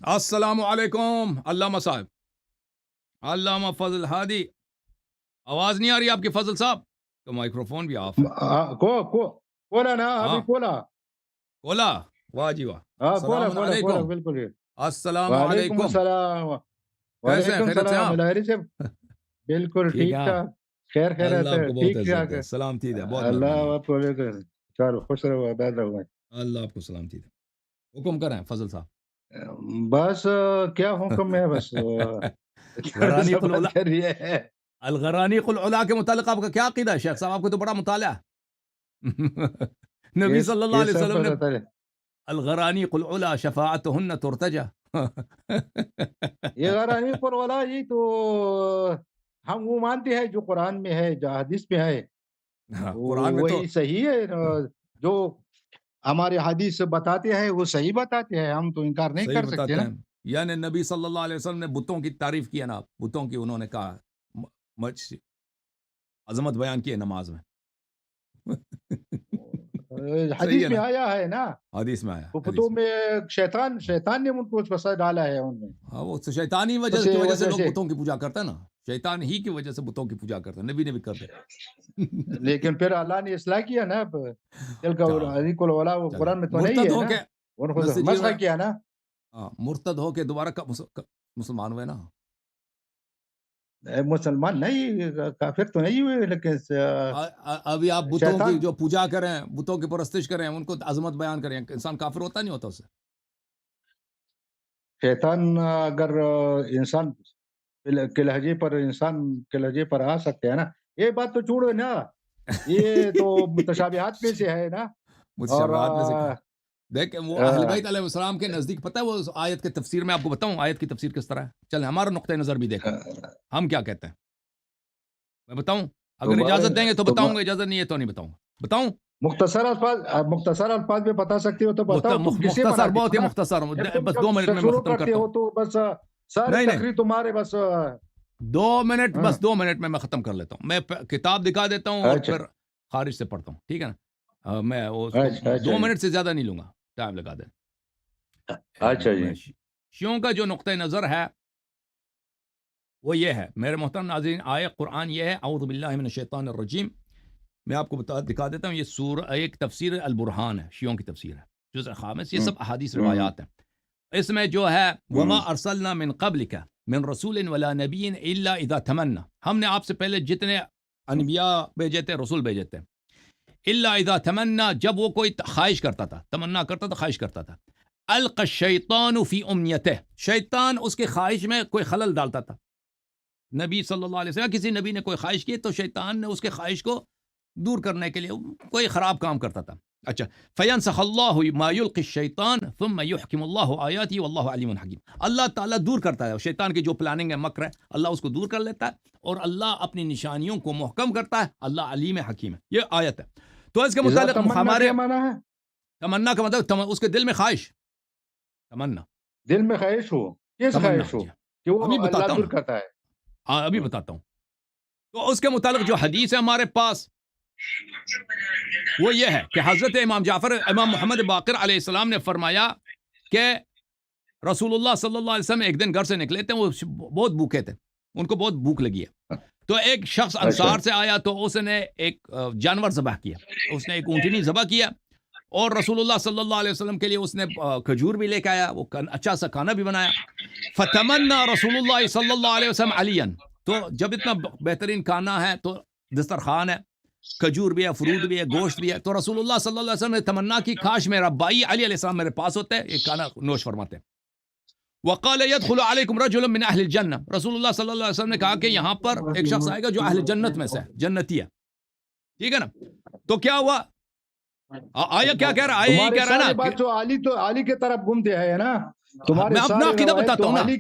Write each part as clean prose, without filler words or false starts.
السلام علیکم علامہ صاحب، علامہ فضل ہادی. آواز نہیں آ رہی آپ کی فضل صاحب؟ تو مائکروفون بھی آف ہے. کولا نا ابھی ہاں کولا. کولا، واہ جی واہ. ہاں کولا السلام کولا کولا علیکم. بالکل. السلام وعلیکم علیکم. السلام. کیسے ہیں؟ وعلیکم خیریت سے ہیں السلام آپ؟ ملہری سے. بالکل ٹھیک ہے ٹھیک آپ؟ ٹھاک. خیر اللہ خیرت آپ ہے کو بہت ٹھیک عزت ٹھاک ہے، ہے. سلام تھی ہے، بہت مہربانی اللہ ہے. آپ کو چلو خوش رہو آباد رہو. اللہ آپ کو سلام تھی ہے. حکم کریں فضل صاحب. بس کیا حکم ہے بس. تھوڑا سا غرانیق بات العلا، کر رہی ہے. الغرانیق العلا کے متعلق آپ کا کیا عقیدہ ہے شیخ صاحب؟ آپ کو تو بڑا مطالعہ ہے. نبی صلی اللہ علیہ کیسا وسلم نے پتہ چلے. الغرانیق العلا شفاعتهن ترتجى. یہ غرانی پر والا یہ تو ہم وہ مانتے ہیں جو قرآن میں ہے جو حدیث میں ہے قرآن میں تو وہی صحیح ہے. جو ہمارے حدیث بتاتے ہیں وہ صحیح بتاتے ہیں, ہم تو انکار نہیں صحیح کر سکتے بتاتے نا. ہیں. یعنی نبی صلی اللہ علیہ وسلم نے بتوں کی تعریف کی ہے نا، بتوں کی انہوں نے کہا عظمت بیان کی ہے نماز میں. صحیح حدیث ہے میں نا؟ آیا ہے نا. حدیث میں آیا، تو حدیث بتوں میں. میں شیطان نے ان کو پھنسا ڈالا ہے ان میں. ہاں وہ شیطانی بس کی یہ وجہ سے وجہ لوگ سے بتوں کی پوجا کرتے ہیں نا. شیطان ہی کی وجہ سے بتوں کی پوجا کرتے ہیں، نبی نے بھی کر دیا. لیکن پھر اللہ نے اصلاح کیا نا. دل کا کیا علی کو والا وہ چلے قرآن میں تو نہیں مرتد ہے ہو نا. کے ان کو تو مسجد مسخ کیا نا. مرتد ہو کے دوبارہ مسلمان ہوئے نا. مسلمان نہیں, کافر تو نہیں ہوئے, لیکن ابھی آپ بتوں کی شیطان جو پوجا کریں، بتوں کی پرستش کریں، ان کو عظمت بیان کریں، انسان کافر ہوتا نہیں ہوتا اس سے؟ شیطان اگر انسان کے لہجے پر انسان کے لہجے پر آ سکتے ہیں نا, یہ بات تو چھوڑو نا. یہ تو متشابہات میں سے ہے نا. اور متشابہات میں سے دیکھ وہ اہل بیت علیہ السلام کے نزدیک پتہ ہے وہ آیت کے تفسیر میں آپ کو بتاؤں آیت کی تفسیر کس طرح ہے. چلیں ہمارا نقطہ نظر بھی دیکھیں ہم کیا کہتے ہیں. میں بتاؤں اگر اجازت دیں گے تو بتاؤں گا، اجازت نہیں ہے تو نہیں بتاؤں گا. بتاؤں مختصر الفاظ میں بتا سکتے ہو تو بتاؤ. تم کسے مختصر، بناتے بہت ہو ہی نا. مختصر، جب تم بس 2 منٹ میں شروع ختم کرتے کرتا ہو ہوں. تو بس ساری نہیں تقریر تمہارے بس 2 منٹ، ہاں. بس 2 منٹ میں ختم کر لیتا ہوں. میں کتاب دکھا دیتا ہوں اور اچھا پھر خارج سے پڑھتا ہوں، ٹھیک ہے نا. میں اس کو اچھا 2 جی. منٹ سے زیادہ نہیں لوں گا، ٹائم لگا دیں. اچھا جی. شیعوں کا جو نقطہ نظر ہے وہ یہ ہے میرے محترم ناظرین. قرآن یہ ہے اعوذ باللہ من الشیطان الرجیم. میں آپ کو دکھا دیتا ہوں. یہ سورہ ایک تفسیر البرہان ہے، شیعوں کی تفسیر ہے، جزء خامس. یہ سب احادیث روایات ہیں. اس میں جو ہے وما ارسلنا من قبلک من رسول ولا نبی الا اذا تمنى، ہم نے آپ سے پہلے جتنے انبیاء بھیجے تھے، رسول بھیجے تھے، الا اذا تمنى، جب وہ کوئی خواہش کرتا تھا، تمنا کرتا تھا، خواہش کرتا تھا. القى الشیطان فی امنیته، شیطان اس کے خواہش میں کوئی خلل ڈالتا تھا. نبی صلی اللہ علیہ وسلم کسی نبی نے کوئی خواہش کی تو شیطان نے اس کے خواہش کو دور کرنے کے لیے کوئی خراب کام کرتا تھا. اچھا فینسخ اللہ ما یلقی الشیطان ثم یحکم اللہ آیاتی واللہ علیم حکیم. اللہ تعالیٰ دور کرتا ہے شیطان کی جو پلاننگ ہے، مکر ہے، اللہ اس کو دور کر لیتا ہے اور اللہ اپنی نشانیوں کو محکم کرتا ہے. اللہ علیم حکیم ہے. یہ آیت ہے. تو اس کے متعلق ہمارے تمنا کا مطلب اس کے دل میں خواہش، تمنا دل میں خواہش ہو. کیسے تمنا خواہش ہو جی. کہ وہ ابھی اللہ بتاتا ہوں دور کرتا ہے. ابھی بتاتا ہوں. تو اس کے متعلق جو حدیث ہے ہمارے پاس وہ یہ ہے کہ حضرت امام محمد باقر علیہ السلام نے فرمایا کہ رسول اللہ صلی اللہ علیہ وسلم ایک دن گھر سے نکلے تھے، وہ بہت بھوکے تھے، ان کو بہت بھوک لگی ہے. تو ایک شخص انصار سے آیا تو اس نے ایک جانور ذبح کیا، اس نے ایک اونٹنی ذبح کیا اور رسول اللہ صلی اللہ علیہ وسلم کے لیے اس نے کھجور بھی لے کے آیا، وہ اچھا سا کھانا بھی بنایا. فتمنا رسول اللہ صلی اللہ علیہ وسلم علیاً، تو جب اتنا بہترین کھانا ہے تو دسترخوان ہے، کھجور بھی ہے، فروٹ بھی ہے، گوشت بھی ہے، تو رسول اللہ صلی اللہ علیہ وسلم نے تمنا کی کاش میرا بھائی علی علیہ السلام میرے پاس ہوتے، ایک کھانا نوش فرماتے. وقال يدخل عليكم رجل من اهل الجنہ، رسول اللہ صلی اللہ علیہ وسلم نے کہا کہ یہاں پر ایک شخص آئے گا جو اہل جنت میں سے ہے، جنتی ہے، ٹھیک ہے نا. تو کیا ہوا؟ آیا کیا کہہ رہا ہے؟ آیا یہی کہہ رہا ہے نا بات جو علی کے طرف گھومتے ہیں نا. میں اپنا عقیدہ بتاتا ہوں نا، میں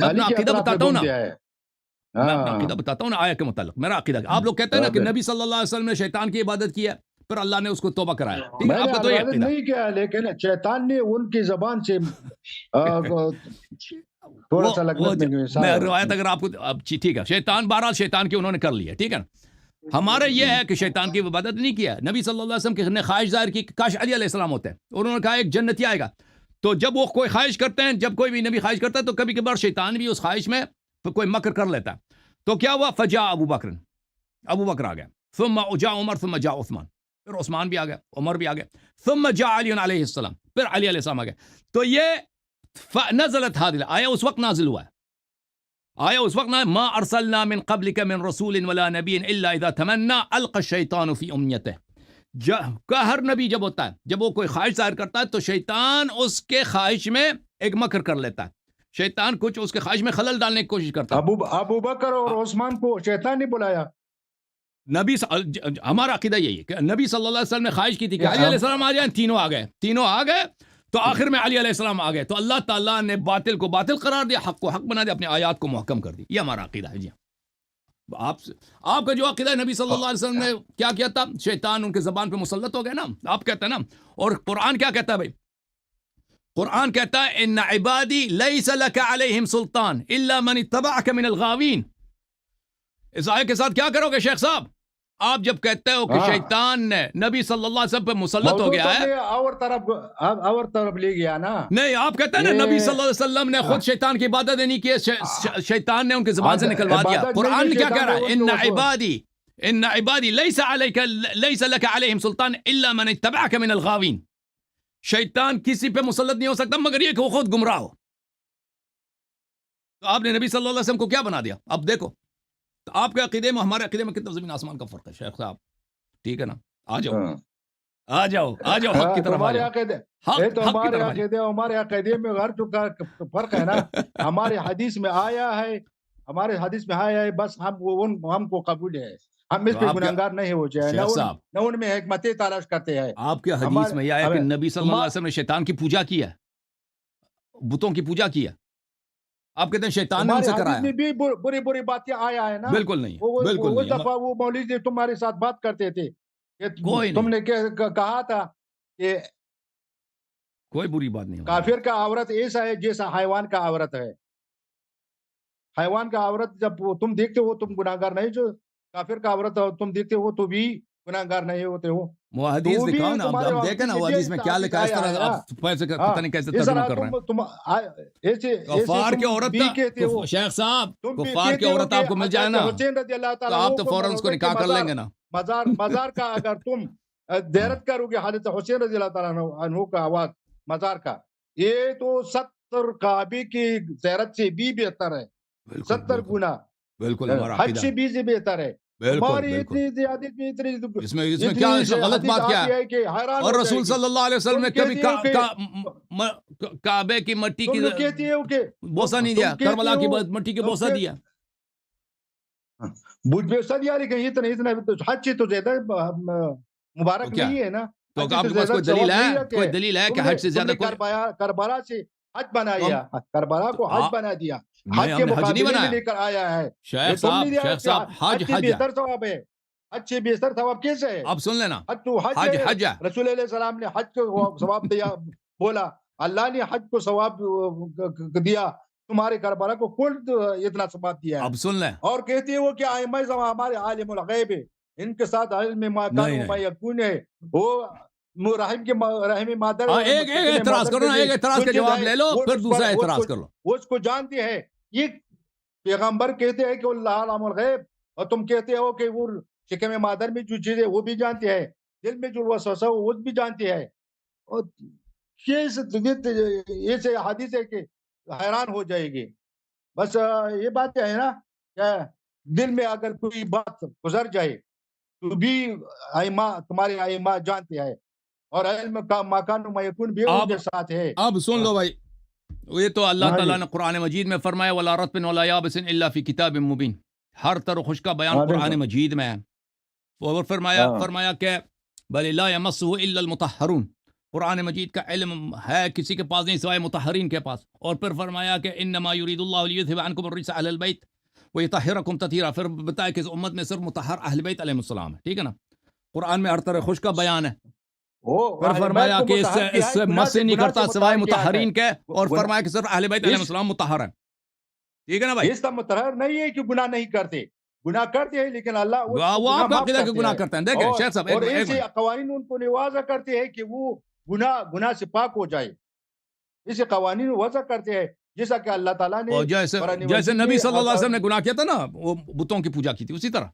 اپنا عقیدہ بتاتا ہوں نا، میں اپنا عقیدہ بتاتا ہوں نا آیا کے متعلق. میرا عقیدہ آپ لوگ کہتے ہیں نا کہ نبی صلی اللہ علیہ وسلم نے شیطان کی عبادت کی ہے پھر اللہ نے اس کو توبہ کرایا، ٹھیک ہے، میں آپ نے کا تو یہ عبادت عقیدہ نہیں کیا، لیکن شیطان نے ان کی زبان سے تھوڑا سا میں روایت اگر آپ کو ٹھیک ہے، شیطان بہرحال شیطان کی انہوں نے کر لی ہے، ٹھیک ہے نا. ہمارا یہ ہے کہ شیطان کی عبادت نہیں کیا. نبی صلی اللہ علیہ وسلم نے خواہش ظاہر کی کہ کاش علی علیہ السلام ہوتے ہیں اور انہوں نے کہا ایک جنتی آئے گا. تو جب وہ کوئی خواہش کرتے ہیں، جب کوئی بھی نبی خواہش کرتا ہے تو کبھی کبھار شیطان بھی اس خواہش میں کوئی مکر کر لیتا ہے. تو کیا ہوا؟ فجاء ابو بکر آ گیا، ثم جاء عمر ثم جاء عثمان، پھر عثمان بھی آ گیا، عمر بھی آ گیا، ثم جاء علی علیہ السلام، پھر علی علیہ السلام آ گیا. تو یہ نزلت هذه آیا اس وقت نازل ہوا ہے، آیا اس وقت ما ارسلنا من قبلك من رسول ولا نبی الا اذا تمنى القى الشیطان فی امنیته. کا ہر نبی جب ہوتا ہے، جب وہ کوئی خواہش ظاہر کرتا ہے تو شیطان اس کے خواہش میں ایک مکر کر لیتا ہے، شیطان کچھ اس کے خواہش میں خلل ڈالنے کی کوشش کرتا ہے. ابو بکر اور عثمان کو شیطان نے بلایا. ہمارا عقیدہ یہی ہے کہ نبی صلی اللہ علیہ وسلم نے خواہش کی تھی کہ علی علیہ السلام آ جائیں، تینوں آ گئے تو آخر میں علی علیہ السلام آ گئے تو اللہ تعالیٰ نے باطل کو باطل قرار دیا، حق کو حق بنا دیا، اپنی آیات کو محکم کر دی. یہ ہمارا عقیدہ ہے. جی آپ کا جو عقیدہ ہے نبی صلی اللہ علیہ وسلم نے کیا کیا تھا، شیطان ان کے زبان پہ مسلط ہو گیا نا، آپ کہتے ہیں نا. اور قرآن کیا کہتا ہے بھائی؟ قرآن کہتا ہے ان عبادی لیس لک علیہم سلطان الا من اتبعک من الغاوین. اس آیت کے ساتھ کیا کرو گے شیخ صاحب؟ آپ جب کہتے ہو کہ شیطان نے نبی صلی اللہ علیہ وسلم پہ مسلط ہو گیا ہے، اور طرف لے گیا نا. نہیں، آپ کہتے ہیں نا نبی صلی اللہ علیہ وسلم نے خود شیطان کی عبادت نہیں کی، شیطان نے ان کی زبان سے نکلوا دیا. قرآن کیا کہہ رہا ہے؟ ان عبادی لیس لک علیہم سلطان الا من اتبعک من الغاوین. شیطان کسی پہ مسلط نہیں ہو سکتا مگر یہ کہ وہ خود گمراہ ہو. تو آپ نے نبی صلی اللہ علیہ وسلم کو کیا بنا دیا؟ اب دیکھو تو آپ کے عقیدے میں ہمارے عقیدے میں کتنا زمین آسمان کا فرق ہے شیخ صاحب. ٹھیک ہے نا، آ جاؤ حق کی طرف آ جاؤ. ہمارے عقیدے میں ہر چکا فرق ہے نا. ہمارے حدیث میں آیا ہے، بس ہم کو قبول ہے، ہم اس پہ گناہگار نہیں ہو جائے، نہ ان میں حکمتیں تلاش کرتے ہیں. آپ کے حدیث میں یہ آیا کہ نبی صلی اللہ علیہ وسلم نے شیطان کی پوجا کی ہے، بتوں کی پوجا کی ہے. آپ کہتے ہیں شیطان نے ان سے کرایا. میں بھی بری باتیں آیا ہے نا. بالکل نہیں، بالکل نہیں. اس دفعہ وہ مولوی جی تمہارے ساتھ بات کرتے تھے، تم نے کہا تھا کہ کوئی بری بات نہیں. کافر کا عورت ایسا ہے جیسا حیوان کا عورت ہے. حیوان کا عورت جب تم دیکھتے ہو تم گناہگار نہیں، جو کافر کا عورت تم دیکھتے ہو تو بھی گناہگار نہیں ہوتے ہو. وہ حدیث دکھاؤ نا، ہم دیکھیں نا وہ حدیث میں کیا لکھا ہے. اس طرح آپ پتہ نہیں کیسے ترجمہ کر رہے ہیں. کفار کی عورت، شیخ صاحب کفار کی عورت آپ کو مل جائے نا تو آپ تو فوراً اس کو نکاح کر لیں گے نا. مزار کا اگر تم زیارت کرو گے حضرت حسین رضی اللہ تعالیٰ عنہ کا آواز مزار کا، یہ تو 70 کعبے کی زیارت سے بھی بہتر ہے، 70 گنا. بالکل حج سے بھی بہتر ہے. ہماری اتنی زیادہ اس میں کیا غلط بات کیا ہے؟ اور رسول صلی اللہ علیہ وسلم نے کبھی کعبے کی مٹی کی بوسہ نہیں دیا، کربلا کی مٹی کی بوسہ دیا. بوسہ دیا لیکن اتنا حج سے تو زیادہ مبارک نہیں ہے نا. تو آپ کے پاس کوئی دلیل ہے کہ حج سے زیادہ کربلا سے حج بنا دیا، کربلا کو حج بنا دیا، حج کے مقابلے میں لے کر آیا ہے. شیخ صاحب حج بہتر ثواب ہے، حج سے بہتر ثواب کیسے ہے؟ اب سن لینا، حج تو حج ہے. رسول علیہ السلام نے حج کو ثواب دیا، بولا اللہ نے حج کو ثواب دیا، تمہارے کربلا کو کل اتنا ثواب دیا. اب سن لیں، اور کہتے ہیں وہ کہ ہمارے عالم الغیب ہے، ان کے ساتھ علم ما کان و ما یکون ہے. وہ رحم کی رحم مادر. ایک اعتراض کرو نا، ایک اعتراض کا جواب لے لو پھر دوسرا اعتراض کر لو. وہ اس کو جانتے ہیں. یہ پیغمبر کہتے ہیں کہ اللہ عالم الغیب، اور تم کہتے ہو کہ وہ شکم مادر میں جو چیزیں وہ بھی جانتے ہیں، دل میں جو وسوسہ وہ بھی جانتے ہیں. اور یہ سے حدیث ہے کہ حیران ہو جائے گی. بس یہ بات ہے نا کہ دل میں اگر کوئی بات گزر جائے تو بھی ائمہ تمہارے ائمہ جانتے ہیں، اور علم کا مکان و میکون بھی ان کے ساتھ ہے. اب سن لو بھائی، یہ تو اللہ تعالیٰ نے قرآن مجید میں فرمایا وَلَا رَطْبٍ وَلَا يَابِسٍ إِلَّا فِي كِتَابٍ مُبِينٍ. ہر طرح خوش کا بیان قرآن مجید میں ہے. اور فرمایا کہ بل لا يمسه إلا المطهرون. قرآن مجید کا علم ہے کسی کے پاس نہیں سوائے مطہرین کے پاس. اور پھر فرمایا کہ انما يريد الله ليذهب عنكم الرجس اهل البيت ويطهركم تطهيرا. پھر بتایا کہ اس امت میں صرف مطہر اہل بیت علیہ السلام ہے. ٹھیک ہے نا، قرآن میں ہر طرح خوش کا بیان ہے. پھر فرمایا کہ اس سے مس نہیں کرتا سوائے مطہرین کے، اور فرمایا کہ صرف اہل بیت علیہ السلام مطہر ہیں. ٹھیک ہے نا بھائی، اس کا مطہر نہیں ہے کہ گناہ نہیں کرتے، گناہ کرتے ہیں لیکن اللہ وہ آپ کا عقیدہ کہ گناہ کرتے ہیں. دیکھیں شیخ صاحب، اور ایسے قوانین ان کو نوازا کرتے ہیں کہ وہ گناہ سے پاک ہو جائے. اسی قوانین وضع کرتے ہیں جیسا کہ اللہ تعالیٰ نے اور جیسے قرآن جیسے مجید نبی میں صلی اللہ علیہ وسلم نے گناہ کیا تھا نا، وہ بتوں کی پوجا کی تھی، اسی طرح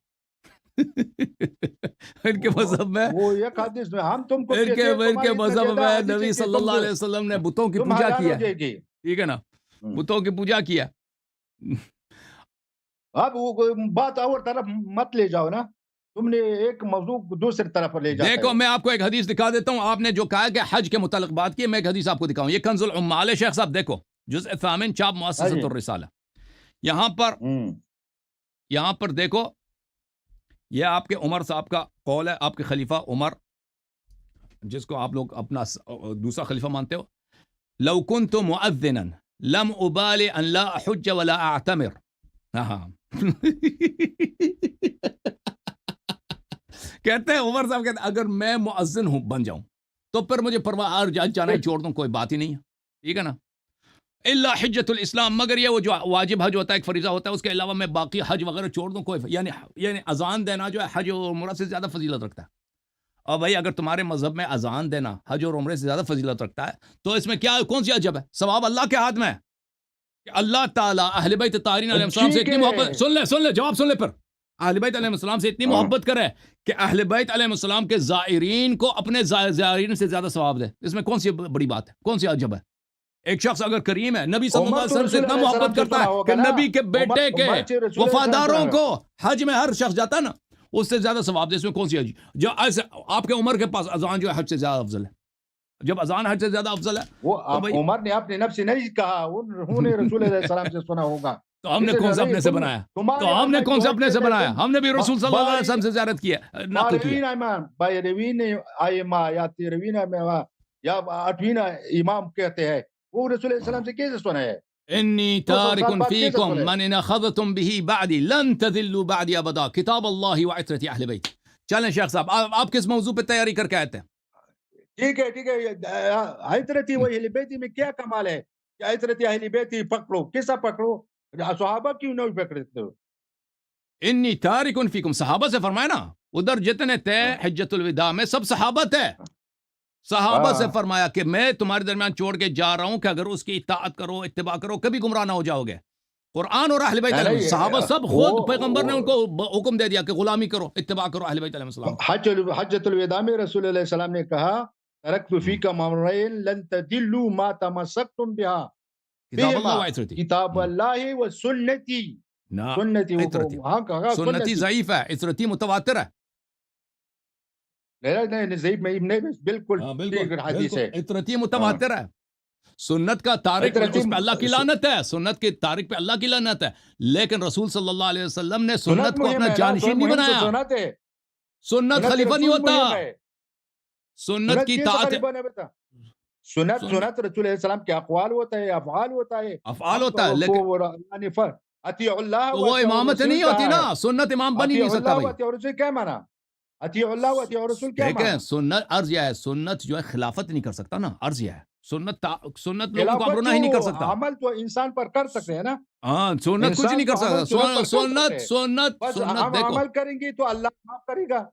ان کے مذہب میں، وہ ایک حدیث میں ہم تم کو ان کہتے کے ہیں، ان کے تمہاری اتنا مذہب زیادہ میں حدیث ہے نبی کہ صلی اللہ علیہ وسلم نے بتوں کی تم پوجا حیران کی ہو ہے، جائے گی۔ ٹھیک ہے نا، بتوں کی پوجا کی ہے۔ اب وہ بات اور طرف مت لے جاؤ نا، تم نے ایک موضوع دوسری طرف لے جاتا دیکھو ہے۔ میں آپ کو ایک حدیث دکھا دیتا ہوں، آپ نے جو کہا کہ حج کے متعلق بات کی، میں ایک حدیث آپ کو دکھاؤں، یہ کنز العمال ہے شیخ صاحب، دیکھو جزء ثامن چاپ مؤسسۃ الرسالہ، یہاں پر دیکھو، یہ آپ کے عمر صاحب کا قول ہے، آپ کے خلیفہ عمر، جس کو آپ لوگ اپنا دوسرا خلیفہ مانتے ہو، لو كنت مؤذنا لم ابالي ان لا احج ولا اعتمر۔ کہتے ہیں عمر صاحب کہتے ہیں اگر میں مؤذن ہوں بن جاؤں تو پھر مجھے پرواز جانا ہی چھوڑ دوں، کوئی بات ہی نہیں ہے، ٹھیک ہے نا، الا حجت الاسلام، مگر یہ وہ جو واجب حج ہوتا ہے، ایک فریضہ ہوتا ہے، اس کے علاوہ میں باقی حج وغیرہ چھوڑ دوں، کوئی یعنی اذان دینا جو ہے حج اور عمرہ سے زیادہ فضیلت رکھتا ہے۔ اور بھائی اگر تمہارے مذہب میں اذان دینا حج اور عمرے سے زیادہ فضیلت رکھتا ہے تو اس میں کیا کون سی عجب ہے؟ ثواب اللہ کے ہاتھ میں ہے کہ اللہ تعالیٰ اہل بیت طاہرین علیہ السلام سے اتنی محبت، سن لے جواب سن لے، پھر اہل بیت علیہ السلام سے اتنی محبت کرے کہ اہل بیت علیہ السلام کے زائرین کو اپنے زائرین سے زیادہ ثواب دے، اس میں کون سی بڑی بات ہے، کون سی عجب ہے؟ ایک شخص اگر کریم ہے، نبی صلی اللہ علیہ وسلم سے اتنا محبت کرتا ہے کہ نبی کے بیٹے کے وفاداروں کو حج میں ہر شخص جاتا ہے نا، اس سے زیادہ ثواب دے، اس میں کون سی حج؟ جو ایسے آپ کے عمر کے پاس اذان جو ہے حج سے زیادہ افضل ہے، جب اذان حج سے زیادہ افضل ہے، وہ عمر نے اپنے نفس سے نہیں کہا، انہوں نے رسول علیہ السلام سے سنا ہوگا۔ تو ہم نے کون سے اپنے سے بنایا؟ تو ہم نے کون سے اپنے سے بنایا؟ ہم نے بھی رسول صلی اللہ علیہ وسلم سے زیارت کی ہے، نقل کی ہے۔ بائروین ائمہ یا تیروین یا آٹھویں امام کہتے ہیں، وہ رسول علیہ السلام سے کیسے سنا ہے؟ انی تارک فیکم من ان اخذتم به بعدی لن تذلوا بعدی ابدا، کتاب اللہ وعترت اہل بیت۔ چلیں شیخ صاحب، آپ کس موضوع پہ تیاری کر کے آئے تھے؟ ٹھیک ہے، عترت اہل بیت میں کیا کمال ہے کہ عترت اہل بیت پکڑو، کیسا پکڑو؟ صحابہ کیوں نہیں پکڑتے ہو؟ انی تارک فیکم، صحابہ سے فرمایا نا، ادھر جتنے تھے حجت الوداع میں سب صحابہ تھے، صحابہ سے فرمایا کہ میں تمہارے درمیان چھوڑ کے جا رہا ہوں کہ اگر اس کی اطاعت کرو، اتباع کرو، کبھی گمراہ نہ ہو جاؤ گے۔ قرآن اور اہل بیت علیہ السلام، صحابہ سب خود پیغمبر نے ان کو حکم دے دیا کہ غلامی کرو، اتباع کرو اہل بیت علیہ السلام۔ حجت الوداع میں رسول اللہ علیہ السلام نے کہا ترکت فیکم امرین لن تضلوا ما تمسکتم بها، کتاب اللہ و عترتی، کتاب اللہ و سنتی۔ سنتی ضعیف ہے، عترتی متواتر ہے۔ نہیں ضعیف میں بالکل حدیث ہے، عترتی متواتر ہے۔ سنت کا تارک اس پہ اللہ کی لعنت ہے، سنت کے تارک پہ اللہ کی لعنت ہے، لیکن رسول صلی اللہ علیہ وسلم نے سنت کو اپنا جانشین نہیں بنایا۔ سنت خلیفہ نہیں ہوتا، سنت کی اطاعت، سنت رسول علیہ السلام کے اقوال ہوتا ہے، افعال ہوتا ہے، افعال ہوتا ہے، لیکن اطیع اللہ وہ امامت نہیں ہوتی نا، سنت امام بن ہی نہیں سکتا بھائی۔ اطیع رسول کیا مانا؟ اطیع اللہ و اطیع رسول کیا مانا؟ دیکھیں سنت عرض یہ ہے، سنت جو ہے خلافت نہیں کر سکتا نا، عرض یہ ہے سنت لوگوں کو امرنا ہی نہیں کر سکتا۔ عمل تو انسان پر کر سکتے ہیں نا، ہاں سنت کچھ نہیں کر سکتا، سنت دیکھو عمل کریں گے تو اللہ معاف کرے گا۔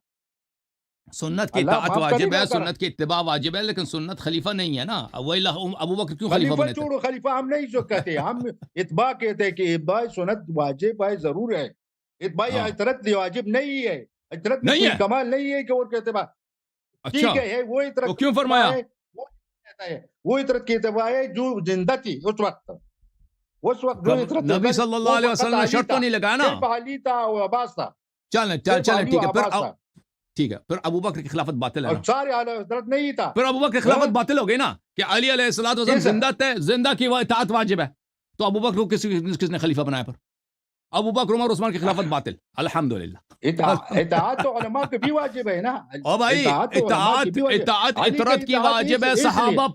سنت کی اطاعت واجب ہے، سنت کی اتباع واجب ہے، لیکن سنت خلیفہ نہیں ہے نا۔ وہی ابو بکر کیوں خلیفہ بنے تھے؟ چھوڑو، خلیفہ ہم نہیں جو کہتے، ہم اتباع کہتے ہیں کہ اتباع سنت واجب ہے، ضرور ہے۔ اتباع عطرت واجب نہیں ہے، عطرت میں کوئی کمال نہیں ہے کہ اور کہتے ہیں ٹھیک ہے، وہ عطرت کیوں فرمایا؟ وہ عطرت کی اتباع ہے جو زندہ تھی اس وقت جو عطرت نبی صلی اللہ علیہ وسلم نے شرط تو نہیں لگایا نا، علی تھا و عباس تھا۔ چلیں ٹھیک ہے، پھر ٹھیک ہے، پھر ابو بکر کی خلافت باطل ہے، سارے حضرت نہیں تھا، پھر ابو بکر کی خلافت باطل ہو گئی نا کہ علی علیہ السلام زندہ تھے، زندہ کی اطاعت واجب ہے، تو ابو بکر کو کس نے خلیفہ بنایا؟ پھر ابو بکر عمر عثمان کی خلافت باطل، الحمدللہ۔ اطاعت تو علماء کی بھی واجب ہے نا، او بھائی اطاعت عطرت کی واجب ہے صحابہ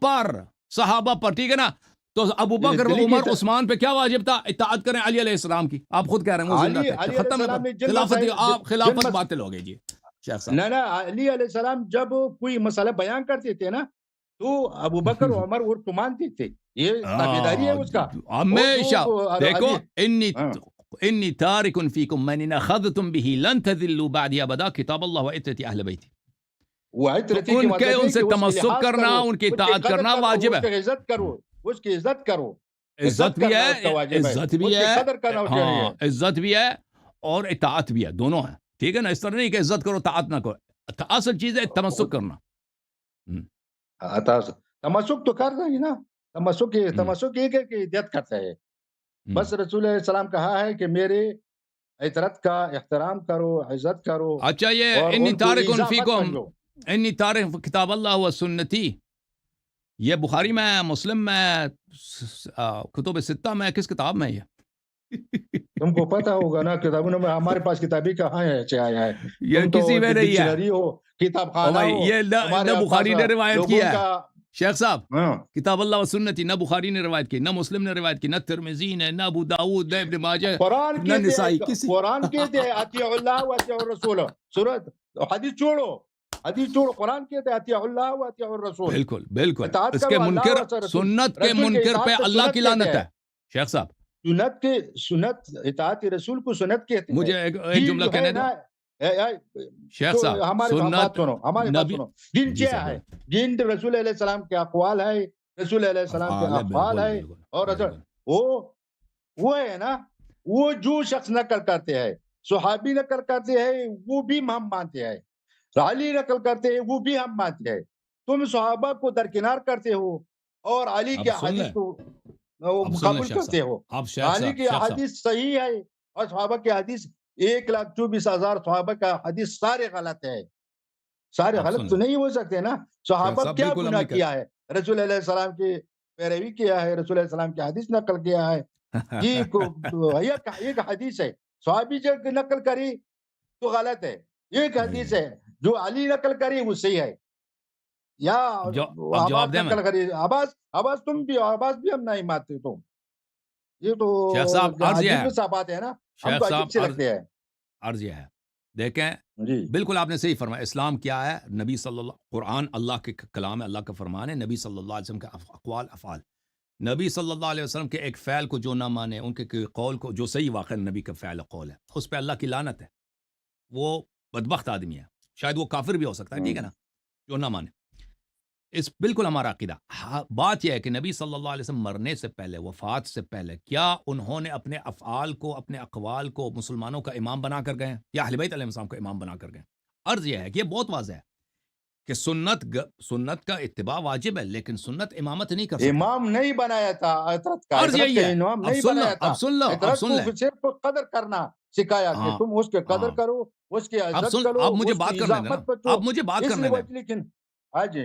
پر، ٹھیک ہے نا، تو ابو بکر عمر عثمان پہ کیا واجب تھا؟ اطاعت کریں علی علیہ السلام کی۔ آپ خود کہہ رہے ہیں وہ زندہ تھے، ختم ہے، خلافت باطل ہو گئی جی شیخ صاحب۔ نہ علی علیہ السلام جب کوئی مسئلہ بیان کرتے تھے نا تو ابو بکر عمر اور تو مانتے تھے، یہ تابعداری ہے اس کا ہمیشہ۔ دیکھو انی تارک فیکم من اخذتم به لن تذلوا بعدی ابدا، کتاب اللہ وعترت اہل بیتی، ان سے تمسک کرنا، ان کی اطاعت کرنا واجب ہے۔ عزت کرو، اس کی عزت کرو. عزت بھی کرنا اس کا ہے، واجب ہے. عزت بھی اس کی ہے، قدر کرنا چاہیے. ہاں عزت بھی ہے اور اطاعت بھی ہے، دونوں ہیں. ٹھیک ہے نا؟ اس طرح نہیں کہ عزت کرو اطاعت نہ کرو. اصل چیز ہے تمسک کرنا. تمسک تو کر رہے ہیں نا. تمسک یہ ہے کہ عزت کرتا ہے. بس رسول علیہ السلام کہا ہے کہ میرے عطرت کا احترام کرو، عزت کرو. اچھا یہ اور انی ان کو تارک ایذا مت فیکم، سمجھو. انی تارک کتاب اللہ و سنتی، یہ بخاری میں، مسلم میں، کتب ستہ میں، کس کتاب میں یہ؟ تم کو پتا ہوگا نا کتابوں میں. ہمارے پاس کتابی کہاں ہے؟ یہ تم تو کسی میں نہیں ہے. ڈکشنری ہو، کتاب خانہ بھائی ہو. یہ نہ بخاری نے روایت کیا ہے شیخ صاحب، کتاب اللہ و سنتی نہ بخاری نے روایت کی، نہ مسلم نے روایت کی، نہ ترمذی نے، نہ ابو داؤد، نہ ابن ماجہ، نہ نسائی. قرآن کہتے ہیں اطیعوا اللہ و اطیعوا الرسول. سورت حدیث چھوڑو، قرآن کہتے ہیں اطیعوا اللہ و اطیعوا الرسول. بالکل بالکل. اطاعت اس کرو کے اللہ منکر، و رسول. سنت کے رسول منکر اطاعت پہ کو اللہ سنت کی کہتے لعنت ہیں. ہے شیخ صاحب. اطاعت رسول کو سنت کہتے ہیں. مجھے ایک جملہ کہنے دو شیخ صاحب. ہماری بات سنو، ہماری بات سنو. دین جی کیا ہے؟ دین رسول علیہ السلام کے اقوال ہے، رسول علیہ السلام کے افعال ہے. اور وہ ہے نا، وہ جو شخص نقل کرتے ہیں، صحابی نقل کرتے ہیں، وہ بھی ہم مانتے ہیں. علی نقل کرتے ہیں، وہ بھی ہم مانتے ہیں. تم صحابہ کو درکنار کرتے ہو اور علی کے حدیث کو قبول کرتے ہو. علی کی حدیث صحیح ہے اور صحابہ کی حدیث 1,24,000 صحابہ کا حدیث سارے غلط ہے. سارے غلط تو نہیں ہو سکتے نا. صحابہ کیا گناہ کیا ہے؟ رسول علیہ السلام کی پیروی کیا ہے، رسول علیہ السلام کی حدیث نقل کیا ہے. ایک حدیث ہے، صحابی جو نقل کری تو غلط ہے. ایک حدیث ہے جو علی نقل کری وہ صحیح ہے. یا عباس نقل کری، عباس تم بھی، عباس بھی ہم نہیں مانتے. تم یہ تو عجیب سا بات ہے نا، ہم کو عجیب سے لگتے ہیں. عرض یہ ہے، دیکھیں بالکل آپ نے صحیح فرمایا. اسلام کیا ہے؟ نبی صلی اللہ، قرآن اللہ کے کلام ہے، اللہ کا فرمان ہے. نبی صلی اللہ علیہ وسلم کے اقوال افعال. نبی صلی اللہ علیہ وسلم کے ایک فعل کو جو نہ مانے، ان کے قول کو جو صحیح واقع نبی کا فعل قول ہے، اس پہ اللہ کی لعنت ہے. وہ بدبخت آدمی ہے، شاید وہ کافر بھی ہو سکتا ہے. ٹھیک ہے نا؟ جو نہ مانے. اس بالکل ہمارا عقیدہ. بات یہ ہے کہ نبی صلی اللہ علیہ وسلم مرنے سے پہلے، وفات سے پہلے، کیا انہوں نے اپنے افعال کو، اپنے اقوال کو مسلمانوں کا امام بنا کر گئے یا اہل بیت علیہ السلام کا امام بنا کر گئے؟ عرض یہ ہے کہ یہ بہت واضح ہے کہ سنت کا اتباع واجب ہے، لیکن سنت امامت نہیں کر سکتی. امام نہیں بنایا تھا عطرت کا. عرض یہی ہے. امام نہیں بنایا تھا. اب سن لو، عطرت کو صرف قدر کرنا سکھایا کہ تم اس کے قدر کرو، اس کی عزت کرو. اب مجھے بات کرنے دینا، اب مجھے بات کرنے دینا. لیکن آج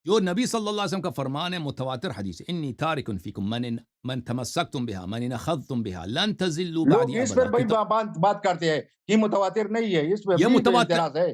جو نبی صلی اللہ علیہ وسلم کا فرمان ہے، متواتر حدیث، انی تارک فیکم من تمسکتم بها من اخذتم بها لن تزلوا بعدی ابدا. اس پر بھائی بات کرتے ہیں کہ متواتر نہیں ہے. اس پر بھی اعتراض ہے،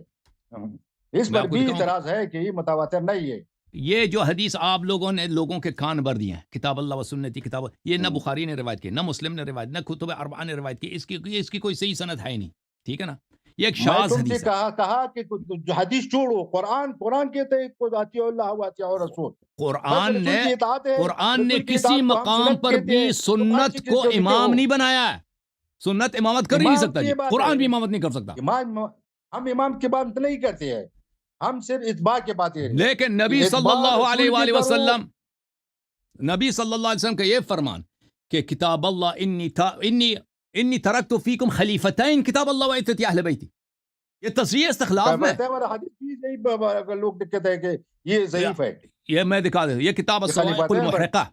اس پر بھی اعتراض ہے کہ یہ متواتر نہیں ہے. یہ جو حدیث آپ لوگوں نے لوگوں کے کان بھر دیے ہیں، کتاب اللہ و سنتی کتاب، یہ نہ بخاری نے روایت کی، نہ مسلم نے روایت، نہ کتب اربعہ نے روایت کی. اس کی کوئی صحیح سند ہے ہی نہیں. ٹھیک ہے نا؟ یہ ایک شاذ حدیث ہے. کہا کہ حدیث چھوڑو، قرآن کہتے ہیں کہ اطیعوا اللہ و اطیعوا الرسول. قرآن نے کسی مقام پر بھی سنت کو امام نہیں بنایا ہے. سنت امامت کر ہی نہیں سکتا جی. قرآن بھی امامت نہیں کر سکتا. ہم امام کی بات نہیں کرتے ہیں، ہم صرف اتباع کی بات ہے. لیکن نبی صلی اللہ علیہ وآلہ وسلم، نبی صلی اللہ علیہ وسلم کا یہ فرمان کہ کتاب اللہ انی ترکت فیکم خلیفتین، کتاب اللہ و عترتی اہل بیتی، یہ تصریح استخلاف میں. لوگ کہتے ہیں کہ یہ ضعیف ہے. یہ میں دکھا دوں، یہ کتاب الصواعق المحرقہ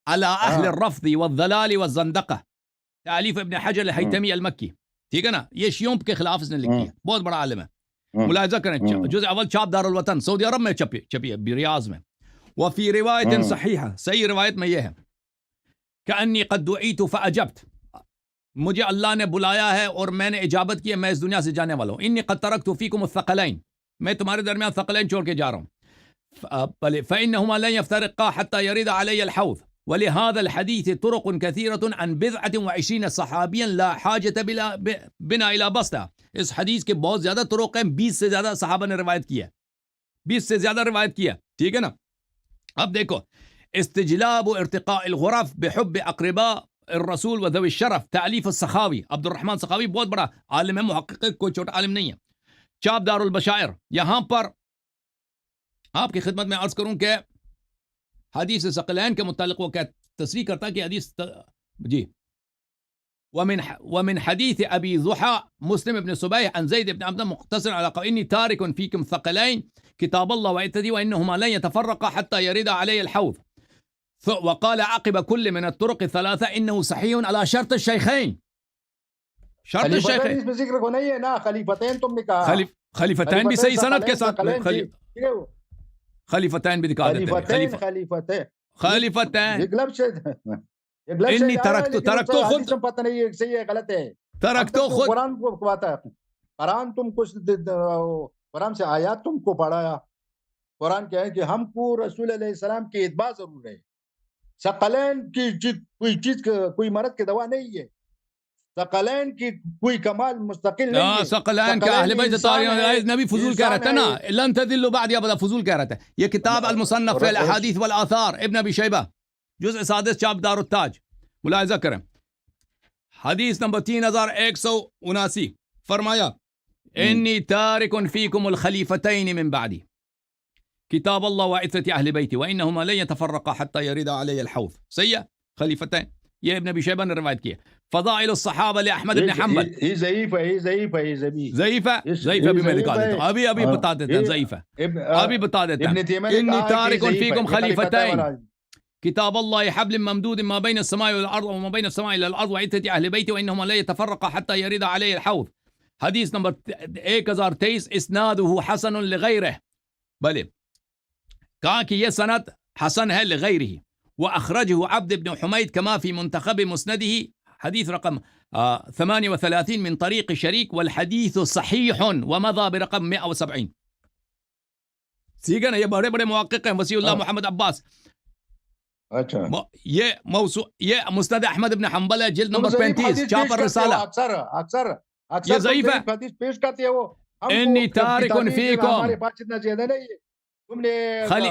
علی اہل الرفض والضلال والزندقہ، تالیف ابن حجر الہیتمی المکی. ٹھیک ہے نا؟ یہ شیعوں کے خلاف اس نے لکھی ہے، بہت بڑا عالم ہے. ملاحظہ کریں، جزء اول چھاپ دار الوطن سعودی عرب میں چھپی ہے، ریاض میں. وفی روایت صحیحہ، صحیح روایت میں یہ ہے کہ انی قد دعیت فاجبت، مجھے اللہ نے بلایا ہے اور میں نے اجابت کی ہے، میں اس دنیا سے جانے والا ہوں. انی قد ترکت فیکم الثقلین، میں تمہارے درمیان ثقلین چھوڑ کے جا رہا ہوں. فإنهما لن يفترقا حتى يرد علي الحوض ولهذا الحديث طرق كثيرة عن 20 صحابيا لا حاجة بنا إلى بسطة. اس حدیث کے بہت زیادہ طرق ہیں، 20 سے زیادہ صحابہ نے روایت کیا، 20 سے زیادہ روایت کیا. ٹھیک ہے نا؟ اب دیکھو، استجلاب ارتقاء الغرف بحب اقرباء الرسول و ذوی الشرف، تالیف السخاوی، عبد الرحمن سخاوی بہت بڑا عالم ہے، محقق، کوئی چھوٹا عالم نہیں ہے. چاپ دار البشائر. یہاں پر آپ کی خدمت میں عرض کروں کہ حدیث ثقلین کے متعلق وہ کیا تصریح کرتا ہے کہ حدیث جی ومن حديث أبي ضحى مسلم بن صبيح عن زيد بن عبد مختصر على قول إني تارك فيكم ثقلين كتاب الله وعترتي وإنهما لن يتفرقا حتى يرد علي الحوض وقال عقب كل من الطرق الثلاثة إنه صحيح على شرط الشيخين شرط الشيخين اس میں ذکر کو نہیں ہے نا خلیفتین تم نے کہا خلیفتین بھی صحیح سند کے ساتھ خلیفتین بھی دکھا دیتے ہیں خلیفتین انی ترکتو خود پتہ نہیں ہے صحیح ہے غلط ہے ترکتو خود قرآن کو بتاتا ہے قرآن تم کچھ قرآن سے آیات تم کو پڑھایا قرآن کیا ہے کہ ہم کو رسول علیہ السلام کی اتباع ضرور ہے ثقلین کی کوئی چیز کوئی مرض کی دوا نہیں ہے ثقلین کی کوئی کمال مستقل نہیں ہے ثقلین کا اہل بیت نبی فضول کہہ رہا تھا نا لن تذلوا بعد ابدا فضول کہہ رہا تھا یہ کتاب المصنف فی الاحادیث والآثار ابن ابی شیبہ جزء سادس چاپ دار التاج ملاحظہ کریں حدیث نمبر 3179 فرمایا انی تارک فیکم الخلیفتین من بعدی کتاب اللہ وعترت اہل بیتی وانہما لن یتفرقا حتی یرد علی الحوض صحیح خلیفتین یہ ابن ابی شیبہ نے روایت کی ہے فضائل الصحابہ لأحمد بن حنبل یہ ضعیف ہے ضعیف ابھی میں دکھا دیتا ہوں ابھی بتا دیتے ہیں ضعیف ہے ابھی بتا دیتے ہیں انی تارک فیکم خلیفتین كتاب الله حبل ممدود ما بين السماء والأرض وما بين السماء إلى الأرض وعترة أهل بيتي وإنهما لا يتفرقا حتى يرد عليه الحوض حديث نمبر 1023 إسناده حسن لغيره بلے کہا کہ یہ سند حسن ہے لغيره وأخرجه عبد بن حميد كما في منتخب مسنده حديث رقم 38 من طريق شريك والحديث صحيح ومضى برقم 170 سیگا نا یہ بڑے بڑے محقق ہیں وسیع اللہ محمد عباس اچھا یہ موضوع یہ مسند احمد بن حنبل ہے جلد نمبر 35 چاپ الرسالہ اکثر یہ ضعیف ہے حدیث پیش کرتے ہیں وہ انی تارک فیکم ہمارے پاس اتنا زیادہ نہیں ہے تم نے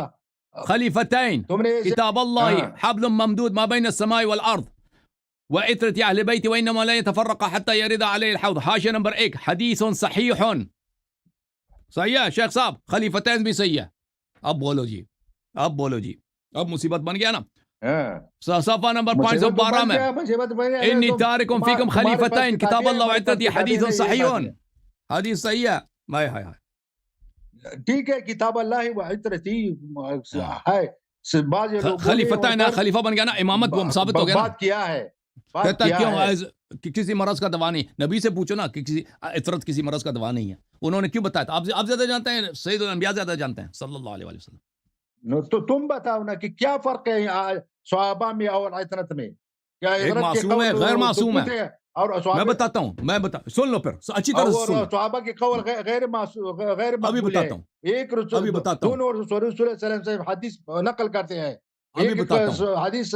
خلیفتین کتاب اللہ حبل ممدود ما بین السماء والارض وعترة اہل بیت وانما لا يتفرق حتى يرد عليه الحوض حاشیہ نمبر 1 حدیث صحیح صحیح ہے شیخ صاحب خلیفتین بھی صحیح ہے اب بولو جی اب مصیبت بن گیا نا صفحہ نمبر 512 میں انی تارکم فیکم خلیفتین کتاب اللہ وعترتی حدیث صحیح حدیث صحیح ہے ٹھیک ہے کتاب اللہ وعترتی ہے خلیفتین خلیفہ بن گیا نا امامت ثابت ہو گیا بات کیا ہے کہتا کیوں کسی مرض کا دوا نہیں نبی سے پوچھو نا کہ کسی عطرت کسی مرض کا دوا نہیں ہے انہوں نے کیوں بتایا تھا آپ زیادہ جانتے ہیں سید الانبیاء زیادہ جانتے ہیں صلی اللہ علیہ وسلم تو تم بتاؤ نا کہ کیا فرق ہے صحابہ میں اور عطرت میں کیا ایک معصوم ہے غیر معصوم ہے اور میں بتاتا ہوں سن لو پھر اچھی طرح سے سن صحابہ کے قول غیر ابھی بتاتا ہوں ایک رسول دونوں رسول صلی اللہ علیہ وسلم سے حدیث نقل کرتے ہیں ایک حدیث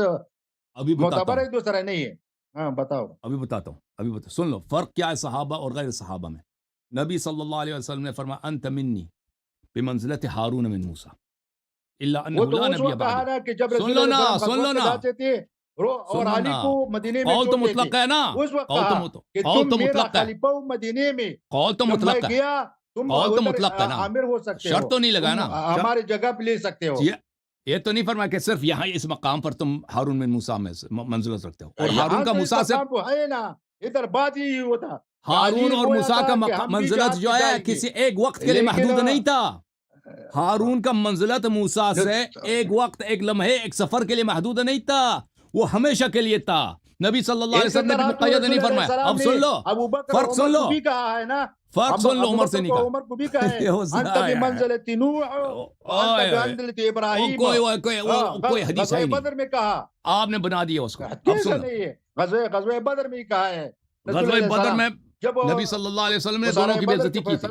معتبر ہے دوسرا نہیں ہے ہاں بتاؤ ابھی بتاتا ہوں سن لو فرق کیا ہے صحابہ اور غیر صحابہ میں نبی صلی اللہ علیہ وسلم نے فرمایا انت منی بمنزلت ہارون من موسیٰ اللہ انہو لا نبی بعد سن لو نا اور علی کو مدینے میں قول تو مطلق ہے نا قول تو مطلق ہے مدینے میں قول تو مطلق ہے قول تو مطلق ہے نا عامر ہو سکتے ہو شرط تو نہیں لگا نا ہمارے جگہ پہ لے سکتے ہو یہ تو نہیں فرمایا کہ صرف یہاں اس مقام پر تم ہارون بن موسیٰ میں منزلت رکھتے ہو اور ہارون کا موسیٰ سے ہے نا ادھر بات ہی ہوتا ہارون اور موسیٰ کا منزلت جو ہے کسی ایک وقت کے لیے محدود نہیں تھا ہارون کا منزلت موسیٰ سے ایک وقت ایک لمحے ایک سفر کے لیے محدود نہیں تھا وہ ہمیشہ کے لیے تھا نبی صلی اللہ علیہ وسلم نے مقید نہیں فرمایا اب سن لو فرق سن لو فرق سن لو عمر سے نہیں کہا عمر کو بھی کہا ہے انت بمنزلت نوح انت بمنزلت ابراہیم کوئی حدیث ہے بدر میں کہا آپ نے بنا دیا اس کو اب سن لو غزوہ بدر میں کہا ہے غزوہ بدر میں نبی صلی اللہ علیہ وسلم نے دونوں کی بے عزتی کی تھی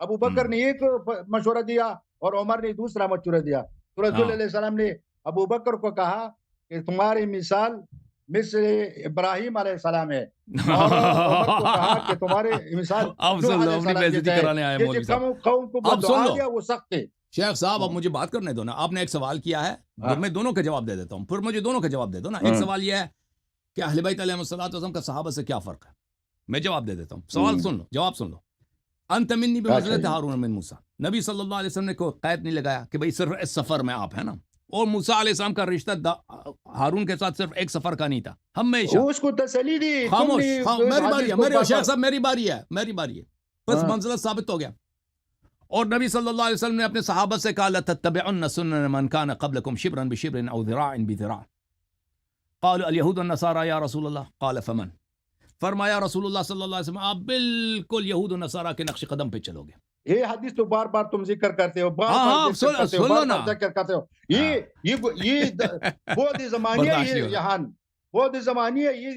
ابو بکر نے ایک مشورہ دیا اور عمر نے دوسرا مشورہ دیا تو رسول اللہ علیہ وسلم نے ابو بکر کو کہا کہ تمہاری مثال مثل ابراہیم علیہ السلام ہے اور عمر کو کہا کہ تمہارے مثال نوح علیہ السلام ہے قوم کو بدعا دیا وہ سخت ہے شیخ صاحب اب مجھے بات کرنے دو نا آپ نے ایک سوال کیا ہے میں دونوں کا جواب دے دیتا ہوں پھر مجھے دونوں کا جواب دے دو نا ایک سوال یہ ہے کہ اہل بیت علیہ السلام کا صحابہ سے کیا فرق ہے میں جواب دے دیتا ہوں سوال سن لو جواب سن لو انت منی بمنزلت ہارون من موسیٰ نبی صلی اللہ علیہ وسلم نے کوئی قید نہیں لگایا کہ بھئی صرف اس سفر میں آپ ہیں نا اور موسیٰ علیہ السلام کا رشتہ ہارون کے ساتھ صرف ایک سفر کا نہیں تھا، ہمیشہ. اس کو تسلی دی. خاموش، میری باری ہے، میرے شیخ صاحب میری باری ہے، میری باری ہے. بس منزلت ثابت ہو گیا. اور نبی صلی اللہ علیہ وسلم نے اپنے صحابہ سے کہا لَتَتَّبِعُنَّ سُنَنَ مَنْ كَانَ قَبْلَكُمْ شِبْرًا بِشِبْرٍ أَوْ ذِرَاعٍ بِذِرَاعٍ. قالوا اليهود والنصارى یا رسول اللہ. قال فمن. فرمایا رسول اللہ صلی اللہ علیہ وسلم آپ بالکل یہود و نصارہ کے نقش قدم پہ چلو گے. یہ حدیث تو بار بار تم ذکر کرتے ہو، بار بار ذکر کرتے ہو. یہ بودھ زمانی ہے، یہ یہان بودھ زمانی ہے. یہ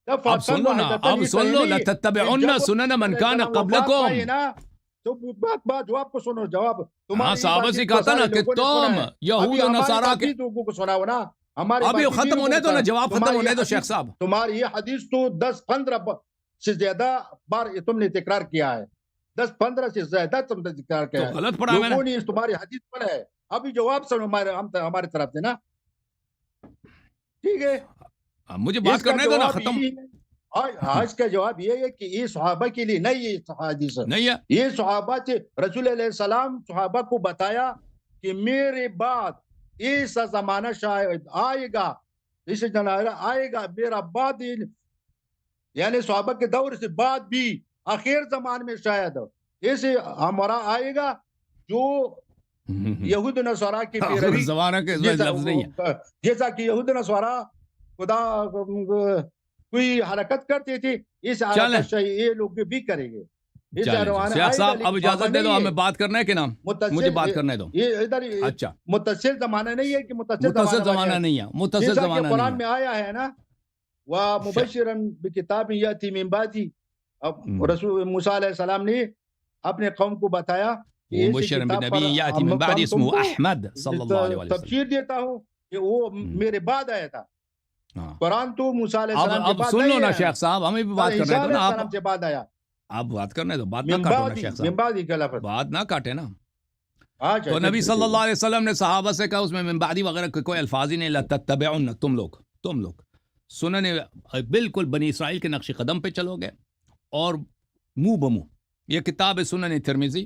اب سن لو نا، اب سن لو لَتَتَّبِعُنَّ سُنَنَ مَنْ كَانَ قَبْلَكُمْ. تو بات جواب کو سنو، جواب ہاں صحابہ سے کہا تھا نا کہ تم یہود و نصارہ کے کو سنا ہو نا. ابھی ختم ہونے دو نا، جواب ختم ہونے دو شیخ صاحب. تمہاری یہ حدیث تو 10-15 سے زیادہ بار تم نے تکرار کیا ہے، 10-15 سے زیادہ تم نے تکرار کیا ہے. غلط پڑھا میں نے. تمہاری حدیث پر ہے. ابھی جواب سنو ہماری طرف سے نا. ٹھیک ہے، مجھے بات کرنے دو نا. ختم. آج کا جواب یہ ہے کہ یہ صحابہ کے لیے نہیں، یہ حدیث نہیں ہے. یہ صحابہ سے رسول علیہ السلام صحابہ کو بتایا کہ میرے بعد ایسا زمانہ شاید آئے گا، اسے جنازہ آئے گا میرا بعد، یعنی صحابہ کے دور سے بعد بھی آخر زمان میں شاید ایسے ہمارا آئے گا جو یہود نصارہ کی پیروی، زمانہ کے لفظ نہیں ہے، جیسا کہ یہود نصارہ خدا کوئی حرکت کرتے تھے، اس حرکت سے یہ لوگ بھی کریں گے. شیخ صاحب اب اجازت دے دو، ہمیں بات کرنا ہے کہ نام مجھے بات کرنے دو. اچھا، متصل زمانہ نہیں ہے کہ متصل زمانہ نہیں ہے، متصل زمانہ نہیں ہے. قرآن میں آیا ہے نا وَمُبَشِّرًا بِكِتَابٍ يَأْتِي مِن بَعْدِهِ. اب رسول موسیٰ علیہ السلام نے اپنے قوم کو بتایا کہ مبشرًا بنبی یأتی من بعد اسمه احمد صلی اللہ علیہ وسلم. تبشیر دیتا ہوں کہ وہ میرے بعد آیا تھا. قرآن تو موسیٰ علیہ السلام کے بعد اب سن لو نا شیخ صاحب، ہمیں بھی بات کرنے دو نا. آپ کے بعد آیا، آپ بات کرنے دو، بات نہ کاٹو نا شیخ صاحب، بات نہ کاٹے نا. تو نبی صلی اللہ علیہ وسلم نے صحابہ سے کہا، اس میں من بعدی وغیرہ کوئی الفاظ ہی نہیں. لَتَتَّبِعُنَّ، تم لوگ سنن بالکل بنی اسرائیل کے نقش قدم پہ چلو گے اور منہ بمو. یہ کتاب سنن ترمذی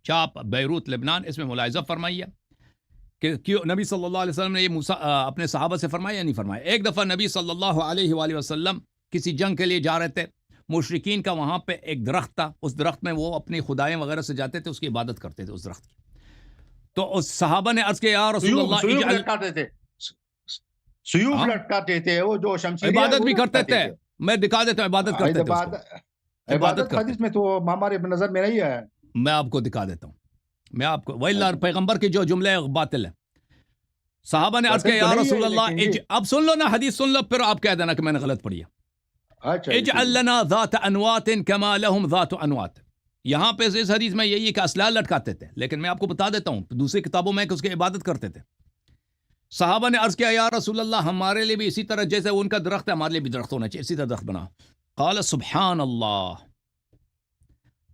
چاپ بیروت لبنان، اس میں ملاحظہ فرمائیے کہ نبی صلی اللہ علیہ وسلم نے یہ اپنے صحابہ سے فرمایا یا نہیں فرمایا. ایک دفعہ نبی صلی اللہ علیہ وآلہ وسلم کسی جنگ کے لیے جا رہے تھے. مشرکین کا وہاں پہ ایک درخت تھا، اس درخت میں وہ اپنی خدائیں وغیرہ سے جاتے تھے، اس کی عبادت کرتے تھے اس درخت کی. تو اس صحابہ نے عرض کیا یا رسول اللہ، سیوف لٹکاتے تھے وہ جو شمشیر، عبادت بھی کرتے تھے. میں دکھا دیتا ہوں، عبادت کرتے تھے. عبادت حدیث میں تو ہمارے نظر میں نہیں ہے. میں آپ کو دکھا دیتا ہوں، میں آپ کو وَإِلَّا پیغمبر کی جو جملے باطل ہے. صحابہ نے عرض کیا یا رسول اللہ، اب سن لو نا حدیث سن لو، پھر آپ کہہ دینا کہ میں نے غلط پڑھی ہے. اجعل لنا ذات انوات كما لهم ذات انوات. یہاں پہ اس حدیث میں یہی ہے کہ اسلحہ لٹکاتے تھے، لیکن میں آپ کو بتا دیتا ہوں دوسری کتابوں میں کہ اس کی عبادت کرتے تھے. صحابہ نے عرض کیا یا رسول اللہ، ہمارے لیے بھی اسی طرح جیسے ان کا درخت ہے ہمارے لیے بھی درخت ہونا چاہیے، اسی طرح درخت بنا. قال سبحان اللہ،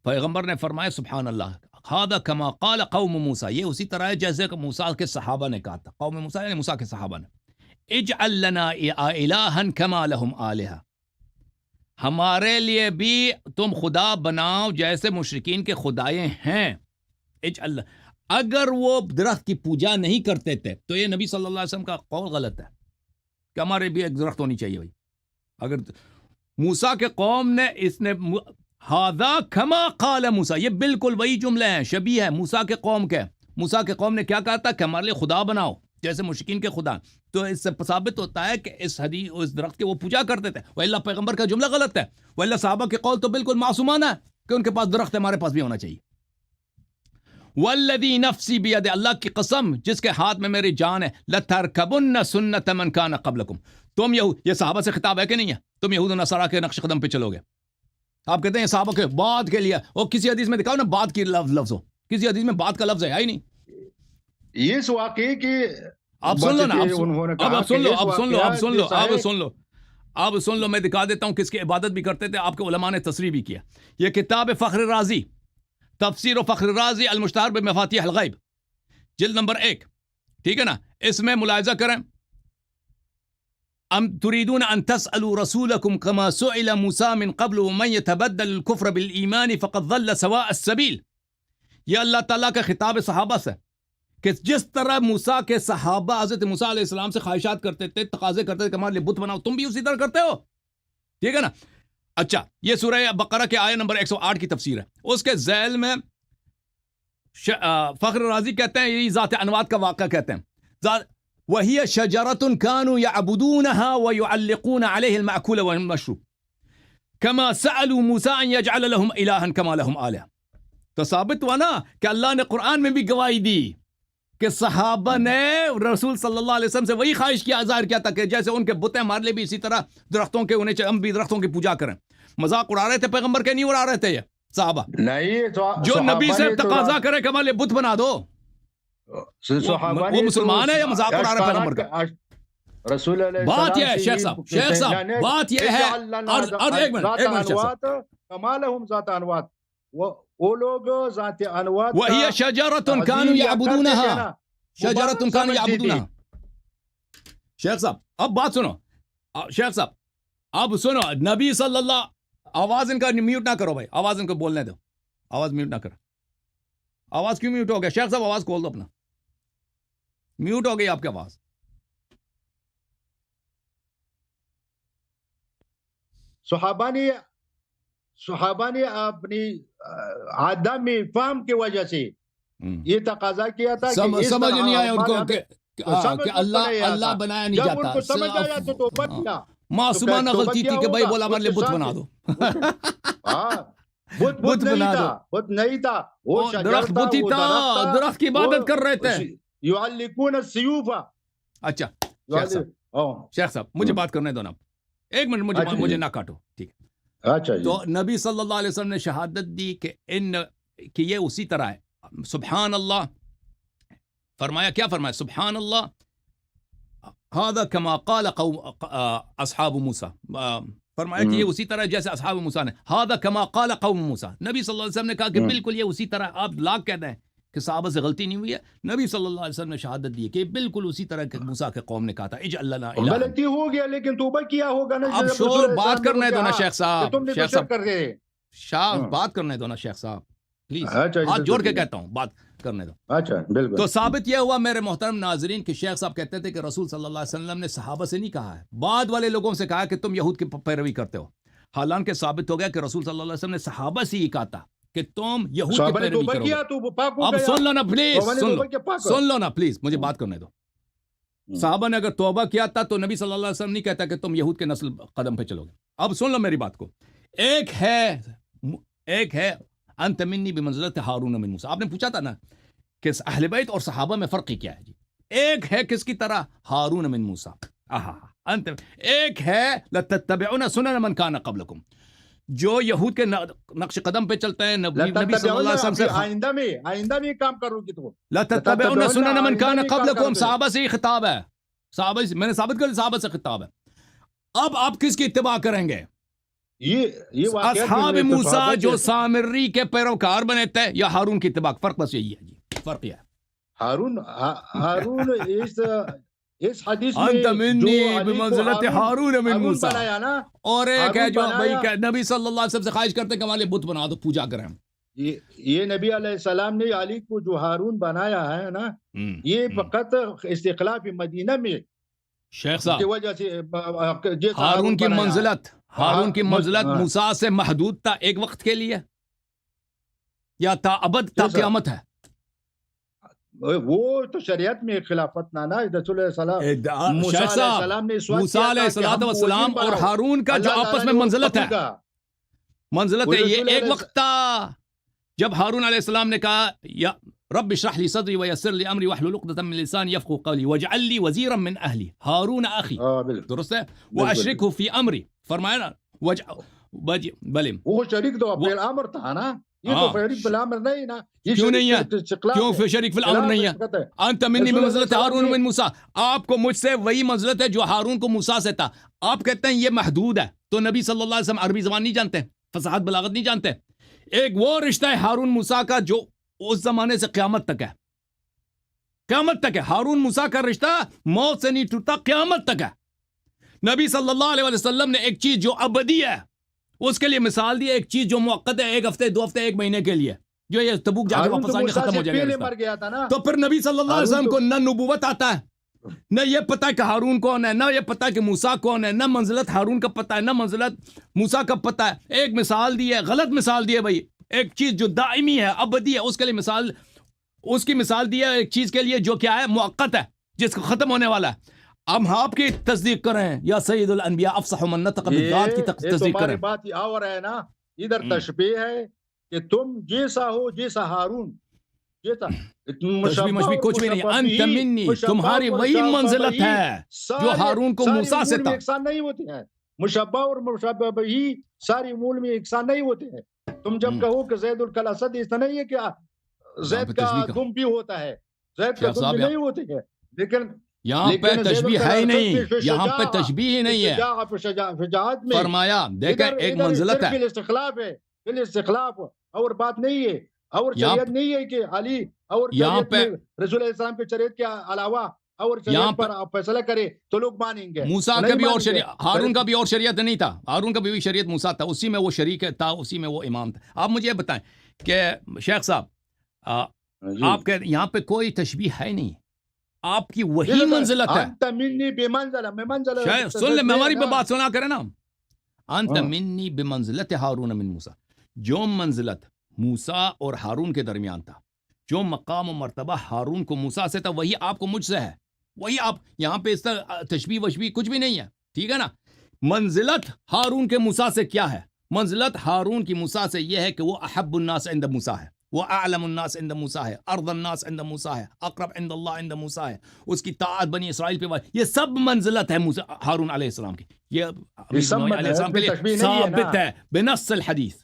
پیغمبر نے فرمایا سبحان اللہ. هذا كما قال قوم موسیٰ، یہ اسی طرح ہے جیسے کہ موسیٰ کے صحابہ نے کہا تھا. قوم موسیٰ یعنی موسیٰ کے صحابہ نے. اجعل لنا الہا كما لهم آلہہ، ہمارے لیے بھی تم خدا بناؤ جیسے مشرکین کے خدائیں ہیں. اجعل، اگر وہ درخت کی پوجا نہیں کرتے تھے تو یہ نبی صلی اللہ علیہ وسلم کا قول غلط ہے کہ ہمارے بھی ایک درخت ہونی چاہیے. بھائی اگر موسیٰ کے قوم نے اس نے ہذا کما قال موسیٰ، یہ بالکل وہی جملے ہیں، شبیہ ہے موسیٰ کے قوم کے. موسیٰ کے قوم نے کیا کہا تھا کہ ہمارے لیے خدا بناؤ جیسے مشرکین کے خدا. تو اس سے ثابت ہوتا ہے کہ اس حدیث اس درخت کے وہ پوجا کرتے تھے. وَإِلَّا پیغمبر کا جملہ غلط ہے. وَإِلَّا صحابہ کے قول تو بالکل معصومانہ ہے کہ ان کے پاس درخت ہے، ہمارے پاس بھی ہونا چاہیے. وَالَّذِي نَفْسِي بِيَدِهِ، اللہ کی قسم جس کے ہاتھ میں میری جان ہے، لَتَرْكَبُنَّ سُنَّةَ مَنْ كَانَ قَبْلَكُمْ. تم یہ صحابہ سے خطاب ہے کہ نہیں ہے؟ تم یہود و نصارہ کے نقش قدم پہ چلو گے. آپ کہتے ہیں صحابہ کے بعد کے لیے، اور کسی حدیث میں دکھاؤ نا بعد کی لفظ ہو، کسی حدیث میں بعد کا لفظ ہے ہی نہیں. اس واقعے کی آپ سن لو نا، اب سن لو میں دکھا دیتا ہوں کس کی عبادت بھی کرتے تھے. آپ کے علماء نے تصریح بھی کیا. یہ کتاب فخر رازی، تفسیر و فخر رازی المشتہر بمفاتیح الغیب، جلد نمبر 1، ٹھیک ہے نا. اس میں ملاحظہ کریں، ام تريدون ان تسألوا رسولكم كما سئل موسى من قبل ومن يتبدل الكفر بالایمان فقد ضل سواء السبیل. یہ اللہ تعالیٰ کا خطاب صحابہ سے کہ جس طرح موسیٰ کے صحابہ حضرت موسیٰ علیہ السلام سے خواہشات کرتے تھے، تقاضے کرتے تھے کہ ہمارے لیے بت بناؤ، تم بھی اسی طرح کرتے ہو، ٹھیک ہے نا؟ اچھا، یہ سورہ بقرہ کے آیت نمبر 108 کی تفسیر ہے. اس کے ذیل میں فخر رازی کہتے ہیں، یہ ذات انوات کا واقعہ کہتے ہیں، وَهِيَ شَجَرَةٌ كَانُوا يَعْبُدُونَهَا وَيُعَلِّقُونَ عَلَيْهِ الْمَأْكُولَ وَالْمَشْرُوبَ كَمَا سَأَلُوا مُوسَىٰ أَن يَجْعَلَ لَهُمْ إِلَٰهًا كَمَا لَهُمْ آلِهَةٌ. تو ثابت ہوا نا کہ اللہ نے قرآن میں بھی گواہی دی کہ صحابہ نے رسول صلی اللہ علیہ وسلم سے وہی خواہش کیا، ظاہر کیا تھا کہ جیسے ان کے بت ہیں ہمارے لیے بھی اسی طرح درختوں کے، انہیں ہم بھی درختوں کی پوجا کریں. مذاق اڑا رہے تھے پیغمبر کے؟ نہیں اڑا رہے تھے یہ صحابہ. نہیں، جو نبی سے تقاضا کرے کہ ہمارے لیے بت بنا دو، وہ مسلمان ہے یا مذاق اڑا رہا ہے پیغمبر کا؟ رسول اللہ بات یہ ہے شیخ صاحب بات یہ ہے، اور ایک منٹ شیخ صاحب، کمالہم ذات انوات، وہ لوگ ذات انوات، وہی شجرۃ کانوا یعبدونہا، شجرۃ کانوا یعبدونہا. شیخ صاحب اب بات سنو، شیخ صاحب اب سنو، نبی صلی اللہ، آواز ان کا میوٹ نہ کرو بھائی، آواز ان کو بولنے دو، آواز میوٹ نہ کرو. آواز کیوں میوٹ ہو گیا شیخ صاحب؟ آواز کھول دو اپنا، میوٹ ہو گئی آپ کی آواز. صحابہ نے اپنی عدم فہم کی وجہ سے یہ تقاضا کیا تھا کہ سمجھ نہیں آیا ان کو کہ اللہ بنایا نہیں جاتا. جب ان کو سمجھ آیا تو توبہ کیا، معصومانہ غلطی کی کہ بھائی بولا ہمارے لیے بت بنا دو. بت نہیں تھا، وہ درخت بت ہی تھا، درخت کی عبادت کر رہے تھے. یعلقون السیوف. اچھا شیخ صاحب مجھے بات کرنے دو نا، ایک منٹ مجھے نہ کاٹو، ٹھیک ہے؟ اچھا تو نبی صلی اللہ علیہ وسلم نے شہادت دی کہ یہ اسی طرح ہے. سبحان اللہ فرمایا، کیا فرمایا؟ سبحان اللہ هذا كما قال اصحاب موسیٰ، فرمایا کہ یہ اسی طرح جیسے اصحاب موسیٰ نے، هذا كما قال قوم موسیٰ. نبی صلی اللہ علیہ وسلم نے کہا کہ بالکل یہ اسی طرح، آپ لاکھ کہتے ہیں کہ صحابہ سے غلطی نہیں ہوئی ہے، نبی صلی اللہ علیہ وسلم نے شہادت دی کہ بالکل اسی طرح کہ موسیٰ کے قوم نے کہا تھا اجعل لنا الہا. غلطی ہو گیا لیکن توبہ کیا ہوگا نا. اب شور بات کرنے دو نا شیخ صاحب، شیخ صاحب بات کرنے دو نا شیخ صاحب پلیز، ہاتھ جوڑ کے کہتا ہوں بات کرنے دو. اچھا بالکل. تو ثابت یہ ہوا میرے محترم ناظرین کہ شیخ صاحب کہتے تھے کہ رسول صلی اللہ علیہ وسلم نے صحابہ سے نہیں کہا ہے، بعد والے لوگوں سے کہا کہ تم یہود کی پیروی کرتے ہو. حالانکہ ثابت ہو گیا کہ رسول صلی اللہ علیہ وسلم نے صحابہ سے ہی کہا تھا کہ تم یہود کی پیروی کرو. اب سن لو نا پلیز، سن لو نا پلیز، مجھے بات کرنے دو. صحابہ نے اگر توبہ کیا تھا تو نبی صلی اللہ علیہ وسلم نہیں کہتا کہ تم یہود کے نسل قدم پہ چلو گے. اب سن لو میری بات کو. ایک ہے انت منی بمنزلت ہارون من موسیٰ. آپ نے پوچھا تھا نا کہ اہل بیت اور صحابہ میں فرق کیا ہے جی. ایک ہے کس کی طرح؟ ہارون من موسیٰ. انت ایک ہے لتتبعون سنن من کان قبلکم، جو یہود کے نقش قدم پہ چلتے ہیں. نبی صلی اللہ علیہ وسلم سے آئندہ میں کام کرو گی تو لتتبعون سنن من کان قبلکم، صحابہ سے ہی خطاب ہے، صحابہ سے میں نے ثابت کر، صحابہ سے خطاب ہے. اب آپ کس کی اتباع کریں گے؟ یہ اصحاب موسیٰ جو سامری کے پیروکار بنے تھے یا ہارون کی اتباع؟ فرق بس یہی ہے جی، فرق یہ ہے. ہارون اس حدیث میں انت منی بمنزلت ہارون من موسیٰ، اور ایک ہے جو بھائی نبی صلی اللہ علیہ وسلم سے خواہش کرتے کہ ہمارے بت بنا دو، پوجا کریں. یہ نبی علیہ السلام نے علی کو جو ہارون بنایا ہے نا، یہ فقط استخلاف مدینہ میں شیخ صاحب کی وجہ سے ہارون کی منزلت موسیٰ سے محدود تھا ایک وقت کے لیے یا تا ابد تا قیامت ہے؟ وہ تو شریعت میں خلافت نانا رسول اللہ موسیٰ علیہ السلام اور ہارون کا جو آپس میں منزلت ہے، یہ ایک وقت تھا جب ہارون علیہ السلام نے کہا یا رب اشرح لي صدري ويسر لي امري واحلل عقدة من لساني يفقهوا قولي واجعل لي وزيرا من اهلي هارون اخي. درست ہے، واشركه في امري، فرمایا نا بلے وہ شریک تو فی الامر تھا نا، یہ تو شریک فی الامر نہیں نا. کیوں نہیں ہے؟ کیوں شریک فی الامر نہیں ہے؟ انت منی بمنزلت ہارون من موسیٰ، آپ کو مجھ سے وہی منزلت ہے جو ہارون کو موسیٰ سے تھا. آپ کہتے ہیں یہ محدود ہے، تو نبی صلی اللہ علیہ وسلم عربی زبان نہیں جانتے، فصاحت بلاغت نہیں جانتے. ایک وہ رشتہ ہے ہارون موسیٰ کا جو اس زمانے سے قیامت تک ہے، قیامت تک ہے. ہارون موسیٰ کا رشتہ موت سے نہیں ٹوٹتا، قیامت تک ہے. نبی صلی اللہ علیہ وسلم نے ایک چیز جو ابدی ہے اس کے لیے مثال دی، ایک چیز جو موقت ہے، ایک ہفتے، 2 ہفتے، 1 مہینے کے لیے، جو یہ تبوک جا کے ہارون واپس تو آئیں گے موسیٰ ختم سے ہو جائے گا پہلے رشتہ. مر گیا تھا نا. تو پھر نبی صلی اللہ علیہ ہارون وسلم تو کو نہ نبوت آتا ہے، نہ یہ پتہ ہے کہ ہارون کون ہے، نہ یہ پتہ ہے کہ موسیٰ کون ہے، نہ منزلت ہارون کا پتہ ہے، نہ منزلت موسیٰ کا پتہ ہے. ایک مثال دی ہے، غلط مثال دی ہے بھائی. ایک چیز جو دائمی ہے، ابدی ہے، اس کے لیے مثال، اس کی مثال دی ہے ایک چیز کے لیے جو کیا ہے، مؤقت ہے، جس کو ختم ہونے والا ہے. اب آپ کی تصدیق کریں یا سید الانبیاء افصح من نطق بالذات کی یہ تصدیق کریں. تمہاری بات یہ اور ہے نا، ادھر ہم۔ تشبیہ ہے کہ تم جیسا ہو جیسا ہارون جیسا تشبیہ مشبیہ کچھ بھی نہیں. انت منی، تمہاری وہی منزلت ہے جو ہارون کو موسیٰ سے تھا. یکساں نہیں ہوتے ہیں. مشبہ اور مشبہ بھی ساری امور میں یکساں نہیں ہوتے ہیں. تم جب کہو کہ زید الاسد، اس طرح نہیں ہے کہ زید کا دم بھی ہوتا ہے، زید کا دم بھی نہیں ہوتے ہیں، لیکن یہاں پہ تشبیہ ہے ہی نہیں، یہاں پہ تشبیہ ہی نہیں ہے. شجاعت میں فرمایا دیکھیں ایک منزلت ہے. استخلاف ہے، استخلاف اور بات نہیں ہے. اور شریعت نہیں ہے کہ علی اور شریعت میں رسول اللہ علیہ السلام کی شریعت کے علاوہ اور شریعت پر فیصلہ کرے تو لوگ مانیں گے. موسیٰ کا بھی اور شریعت، ہارون کا بھی اور شریعت نہیں تھا. ہارون کا بھی شریعت موسیٰ تھا، اسی میں وہ شریک تھا، اسی میں وہ امام تھا. آپ مجھے یہ بتائیں کہ شیخ صاحب آپ کے یہاں پہ کوئی تشبیہ ہے نہیں، آپ کی وہی منزلت ہے. انت منی بمنزلہ سن لے، میں ہماری پہ بات سنا کرے نا. انت منی بمنزلت ہارون من موسیٰ، جو منزلت موسیٰ اور ہارون کے درمیان تھا، جو مقام و مرتبہ ہارون کو موسیٰ سے تھا، وہی آپ کو مجھ سے ہے. وہی آپ یہاں پہ اس طرح تشبیہ وشبیہ کچھ بھی نہیں ہے. ٹھیک ہے نا. منزلت ہارون کے موسیٰ سے کیا ہے؟ منزلت ہارون کی موسیٰ سے یہ ہے کہ وہ احب الناس عند موسیٰ ہے، وہ اعلم الناس عند موسیٰ ہے، ارض الناس عند موسیٰ ہے، اقرب عند اللہ عند موسیٰ ہے، اس کی طاعت بنی اسرائیل پہ یہ سب منزلت ہے ہارون علیہ السلام کی. یہ علیہ السلام کے لیے ثابت ہے بنص الحدیث.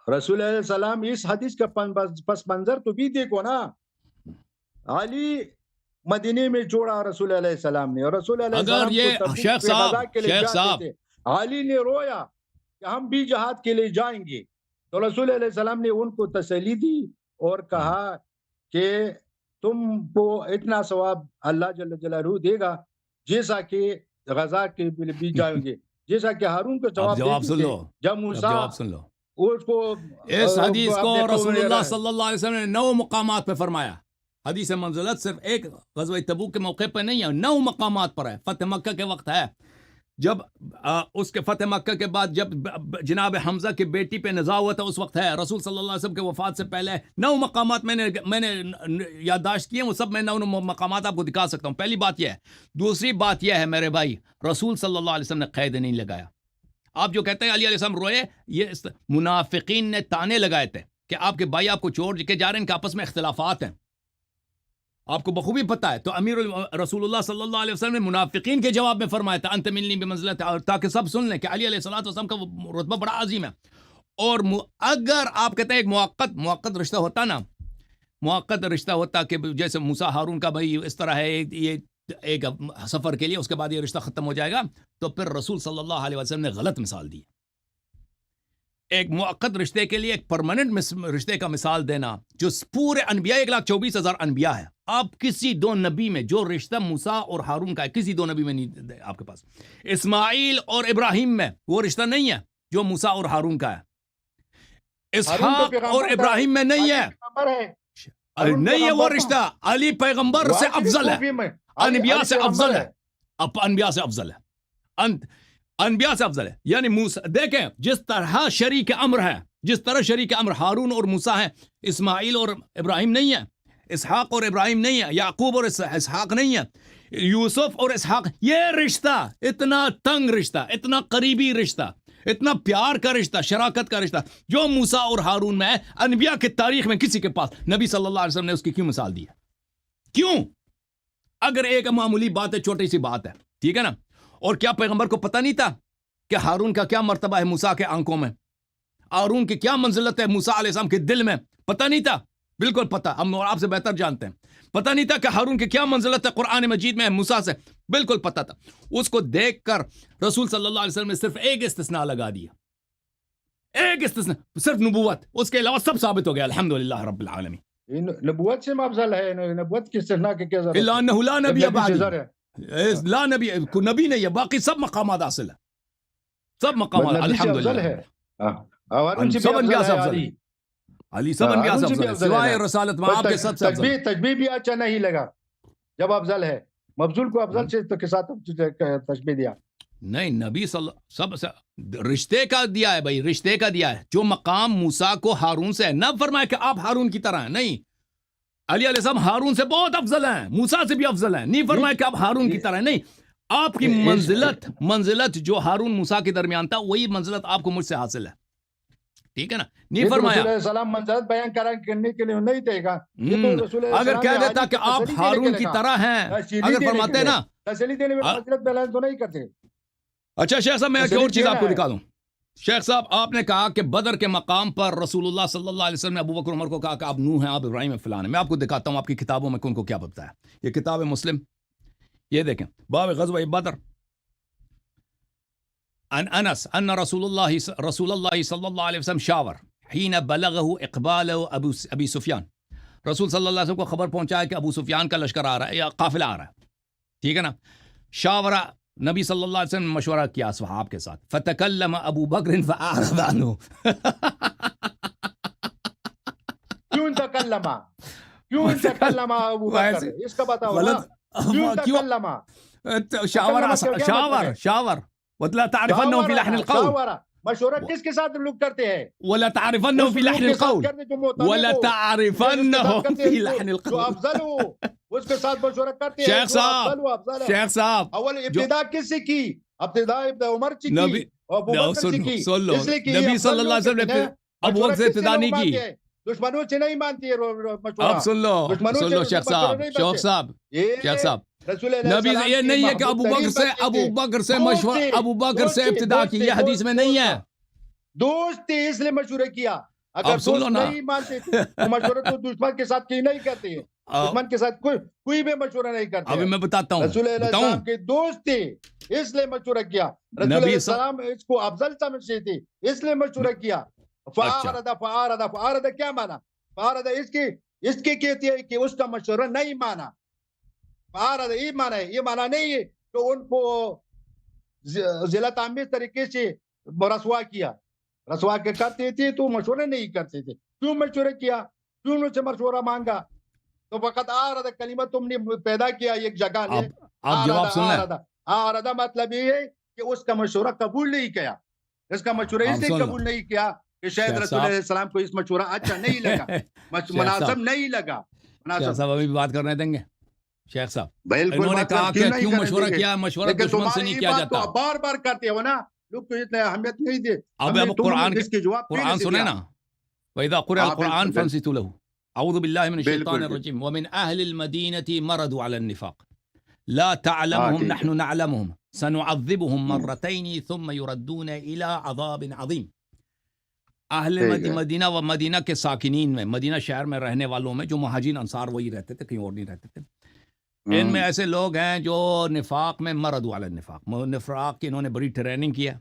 رسول علیہ السلام اس حدیث کا پس منظر تو بھی دیکھو نا. علی مدینے میں جوڑا رسول علیہ السلام نے، اور رسول علیہ السلام اگر یہ شیخ صاحب علی نے رویا کہ ہم بھی جہاد کے لیے جائیں گے، تو رسول علیہ السلام نے ان کو تسلی دی اور کہا کہ تم کو اتنا ثواب اللہ جل جلالہ دے گا جیسا کہ غزہ کے بھی جائیں گے، جیسا کہ ہارون کو جواب سن لو. جب موسیٰ سن لو اس حدیث کو رسول اللہ صلی اللہ علیہ وسلم نے 9 مقامات پہ فرمایا. حدیث منزلت صرف ایک غزوہ تبوک کے موقع پہ نہیں ہے، 9 مقامات پر ہے. فتح مکہ کے وقت ہے، جب اس کے فتح مکہ کے بعد جب جناب حمزہ کی بیٹی پہ نزاع ہوا تھا اس وقت ہے. رسول صلی اللہ علیہ وسلم کے وفات سے پہلے 9 مقامات میں نے یادداشت کیے ہیں، وہ سب میں 9 مقامات آپ کو دکھا سکتا ہوں. پہلی بات یہ ہے. دوسری بات یہ ہے میرے بھائی، رسول صلی اللہ علیہ وسلم نے قید نہیں لگایا. آپ جو کہتے ہیں علی علیہ السلام روئے، یہ منافقین نے تانے لگائے تھے کہ آپ کے بھائی آپ کو چھوڑ کے جا رہے ہیں، ان کے آپس میں اختلافات ہیں، آپ کو بخوبی پتہ ہے. تو امیر رسول اللہ صلی اللہ علیہ وسلم نے منافقین کے جواب میں فرمایا تھا انت منی بمنزلت، تاکہ سب سن لیں کہ علی علیہ السلام کا رتبہ بڑا عظیم ہے. اور اگر آپ کہتے ہیں ایک موقت رشتہ ہوتا نا، موقت رشتہ ہوتا کہ جیسے موسیٰ ہارون کا بھائی اس طرح ہے، یہ ایک سفر کے لیے، اس کے بعد یہ رشتہ ختم ہو جائے گا، تو پھر رسول صلی اللہ علیہ وسلم نے غلط مثال دی. ایک موقت رشتے کے لیے ایک پرماننٹ رشتے کا مثال دینا، جو پورے انبیاء 1,24,000 انبیاء ہے، آپ کسی 2 نبی میں جو رشتہ موسیٰ اور ہارون کا ہے، کسی 2 نبی میں نہیں آپ کے پاس. اسماعیل اور ابراہیم میں وہ رشتہ نہیں ہے جو موسیٰ اور ہارون کا ہے. اسحاق اور ابراہیم میں نہیں ہے، نہیں ہے وہ رشتہ. علی پیغمبر سے افضل ہے، انبیاء سے افضل ہے، انبیاء سے افضل ہے، انبیاء سے افضل ہے. یعنی موسیٰ دیکھیں جس طرح شریک امر ہے، جس طرح شریک امر ہارون اور موسیٰ ہیں، اسماعیل اور ابراہیم نہیں ہے، اسحاق اور ابراہیم نہیں ہے، یعقوب اور اسحاق نہیں ہے، یوسف اور اسحاق. یہ رشتہ اتنا تنگ رشتہ، اتنا قریبی رشتہ، اتنا پیار کا رشتہ، شراکت کا رشتہ جو موسیٰ اور ہارون میں ہے، انبیاء کی تاریخ میں کسی کے پاس، نبی صلی اللہ علیہ وسلم نے اس کی کیوں مثال دی ہے؟ کیوں؟ اگر ایک معمولی بات ہے، چھوٹی سی بات ہے، ٹھیک ہے نا. اور کیا پیغمبر کو پتہ نہیں تھا کہ ہارون کا کیا مرتبہ ہے موسیٰ کے آنکھوں میں، ہارون کی کیا منزلت ہے موسیٰ علیہ السلام کے دل میں؟ پتہ نہیں تھا؟ بالکل پتہ، ہم اور آپ سے بہتر جانتے ہیں. پتہ نہیں تھا کہ ہارون کی کیا منزلت ہے قرآن مجید میں موسیٰ سے؟ بالکل پتہ تھا. اس کو دیکھ کر رسول صلی اللہ علیہ وسلم نے صرف ایک استثناء لگا دیا، ایک استثناء، صرف نبوت، اس کے علاوہ سب ثابت ہو گیا. الحمدللہ رب العالمین. نبوت سے افضل ہے، نبوت کی استثناء کی کیا ضرورت ہے؟ الا انه لا نبی بعدی، لا نبی، نبی نہیں ہے، باقی سب مقامات حاصل ہے، سب مقامات. الحمدللہ سب انبیاء سے افضل ہے. علی صاحب بھی ہارون سے افضل ہے سوائے رسالت میں آپ کے سب سے افضل ہے. تشبیہ بھی اچھا نہیں لگا جب افضل ہے مفضول کو افضل سے کے ساتھ تشبیہ دیا. نہیں نبی سب رشتے کا دیا ہے بھائی, رشتے کا دیا ہے. جو مقام موسیٰ کو ہارون سے ہے, نہ فرمایا کہ آپ ہارون کی طرح ہیں, نہیں. علی علیہ السلام ہارون سے بہت افضل ہیں, موسیٰ سے بھی افضل ہیں. نہیں فرمایا کہ آپ ہارون کی طرح ہیں, نہیں. آپ کی منزلت جو ہارون موسیٰ کے درمیان تھا وہی منزلت آپ کو مجھ سے حاصل ہے, ٹھیک ہے نا. نہیں فرمایا رسول السلام منزلت بیان کرنے کے لیے نہیں دے گا. اگر کہہ دیتا کہ آپ ہارون کی طرح ہیں, اگر فرماتے ہیں نا تسلی دینے میں منزلت بیان تو نہیں کرتے. اچھا شیخ صاحب میں ایک اور چیز آپ کو دکھا دوں. شیخ صاحب آپ نے کہا کہ بدر کے مقام پر رسول اللہ صلی اللہ علیہ وسلم نے ابو بکر عمر کو کہا کہ آپ نوح ہیں, آپ ابراہیم ہیں, فلاں ہیں. میں آپ کو دکھاتا ہوں آپ کی کتابوں میں کن کو کیا بتایا. یہ کتاب ہے مسلم, یہ دیکھیں باب غزوہ بدر. عن انس ان رسول اللہ صلی اللہ علیہ وسلم شاور حين بلغه اقبال ابی سفیان. رسول صلی اللہ علیہ وسلم کو خبر پہنچا ہے کہ ابو سفیان کا لشکر آ رہا ہے یا قافلہ آ رہا ہے, ٹھیک ہے نا. شاورہ نبی صلی اللہ علیہ وسلم نے مشورہ کیا صحاب کے ساتھ. فتکلم ابو بکر فاعرض عنه. کیوں تکلم ابو بکر, اس کا بتاؤ نا کیوں تکلم. شاور ولا تعرفنه في لحن القول. مشورہ کس کے ساتھ لوگ کرتے ہیں؟ ولا تعرفنه في لحن القول. ولا تعرفنه في لحن جو القول. افضل ہو اس کے ساتھ مشورہ کرتے ہیں. شیخ صاحب اول ابتدا کس سے کی؟ ابتدا عمر سے کی, ابو بکر سے کی. سن لو نبی صلی اللہ علیہ وسلم نے ابو بکر سے ابتدا نہیں کی. دشمنوں سے نہیں مانتی ہے مشورہ. اب سن لو شیخ صاحب نبی یہ نہیں ہے کہ ابو بکر سے مشورہ, ابو بکر سے ابتدا کی, یہ حدیث میں نہیں ہے. دوست تھے اس لیے مشورہ کیا. اگر دوست نہیں مانتے تو مشورہ تو دشمن کے ساتھ کی نہیں کرتے ہیں. دشمن کے ساتھ کوئی بھی مشورہ نہیں کرتے. ابھی میں بتاتا ہوں. رسول اللہ علیہ السلام کے دوست تھے اس لیے مشورہ کیا. رسول اللہ علیہ السلام اس کو افضل سمجھتے تھے اس لیے مشورہ کیا. فعارض کیا مانا؟ فعارض اس کے کہتے ہیں کہ اس کا مشورہ نہیں مانا. فعارض یہ مانا ہے, یہ مانا نہیں ہے تو ان کو ذلت آمیز طریقے سے رسوا کیا. رسوا کے کرتے تھے تو مشورہ نہیں کرتے تھے. کیوں مشورہ کیا؟ کیوں ان سے مشورہ مانگا؟ تو فقط آرد کلمہ تم نے پیدا کیا ایک جگہ لے. آپ جواب سن لیں. آرد مطلب یہ ہے کہ اس کا مشورہ قبول نہیں کیا. اس کا مشورہ اس لیے قبول نہیں کیا کہ شاید رسول اللہ علیہ السلام کو اس مشورہ اچھا نہیں لگا, مناسب نہیں لگا. شیخ صاحب ابھی بات کرنے دیں گے. شیخ صاحب بالکل انہوں نے کہا کہ کیوں مشورہ کیا, مشورہ دشمن سے نہیں کیا جاتا. بار بار کرتے ہو نا لوگ تو اتنا اہمیت نہیں دے. اب قرآن سنیں نا. وَإِذَا قُرِئَ الْقُرْآنُ فَانصِتُوا لَهُ. اعوذ باللہ من الشیطان الرجیم. ومن اہل المدینة مرضوا على النفاق لا تعلمهم نحن نعلمهم سنعذبهم مرتين ثم يردون الى عذاب عظیم. اہل مدینہ و مدینہ کے ساکنین میں, مدینہ شہر میں رہنے والوں میں جو مہاجرین انصار وہی رہتے تھے, کہیں اور نہیں رہتے تھے. ان میں ایسے لوگ ہیں جو نفاق میں مرضوا علی النفاق, نفاق کی انہوں نے بڑی ٹریننگ کیا.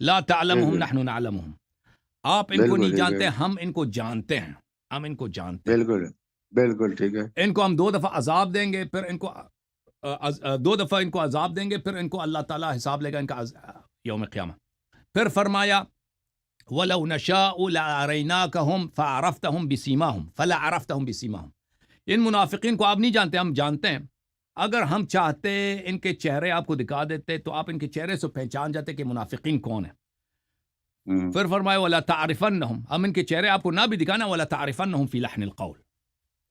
لا تعلمهم نحن نعلمهم. آپ ان کو نہیں جانتے, ہم ان کو جانتے ہیں. ہم ان کو جانتے ہیں. بالکل ٹھیک ہے. ان کو ہم 2 دفعہ عذاب دیں گے, پھر ان کو 2 دفعہ ان کو عذاب دیں گے, پھر ان کو اللہ تعالیٰ حساب لے گا ان کا یوم قیامہ. پھر فرمایا وَلَوْ نَشَاءُ لَأَرَيْنَاكَهُمْ فَعَرَفْتَهُمْ بِسِيمَاهُمْ فَلَا عَرَفْتَهُمْ بِسِيمَاهُمْ. ان منافقین کو آپ نہیں جانتے, ہم جانتے ہیں. اگر ہم چاہتے ان کے چہرے آپ کو دکھا دیتے تو آپ ان کے چہرے سے پہچان جاتے کہ منافقین کون ہیں. پھر فرمایا وَلَا تَعْرِفَنَّهُمْ, ہم ان کے چہرے آپ کو نہ بھی دکھانا, وَلَا تَعْرِفَنَّهُمْ فِي لَحْنِ الْقَوْلِ,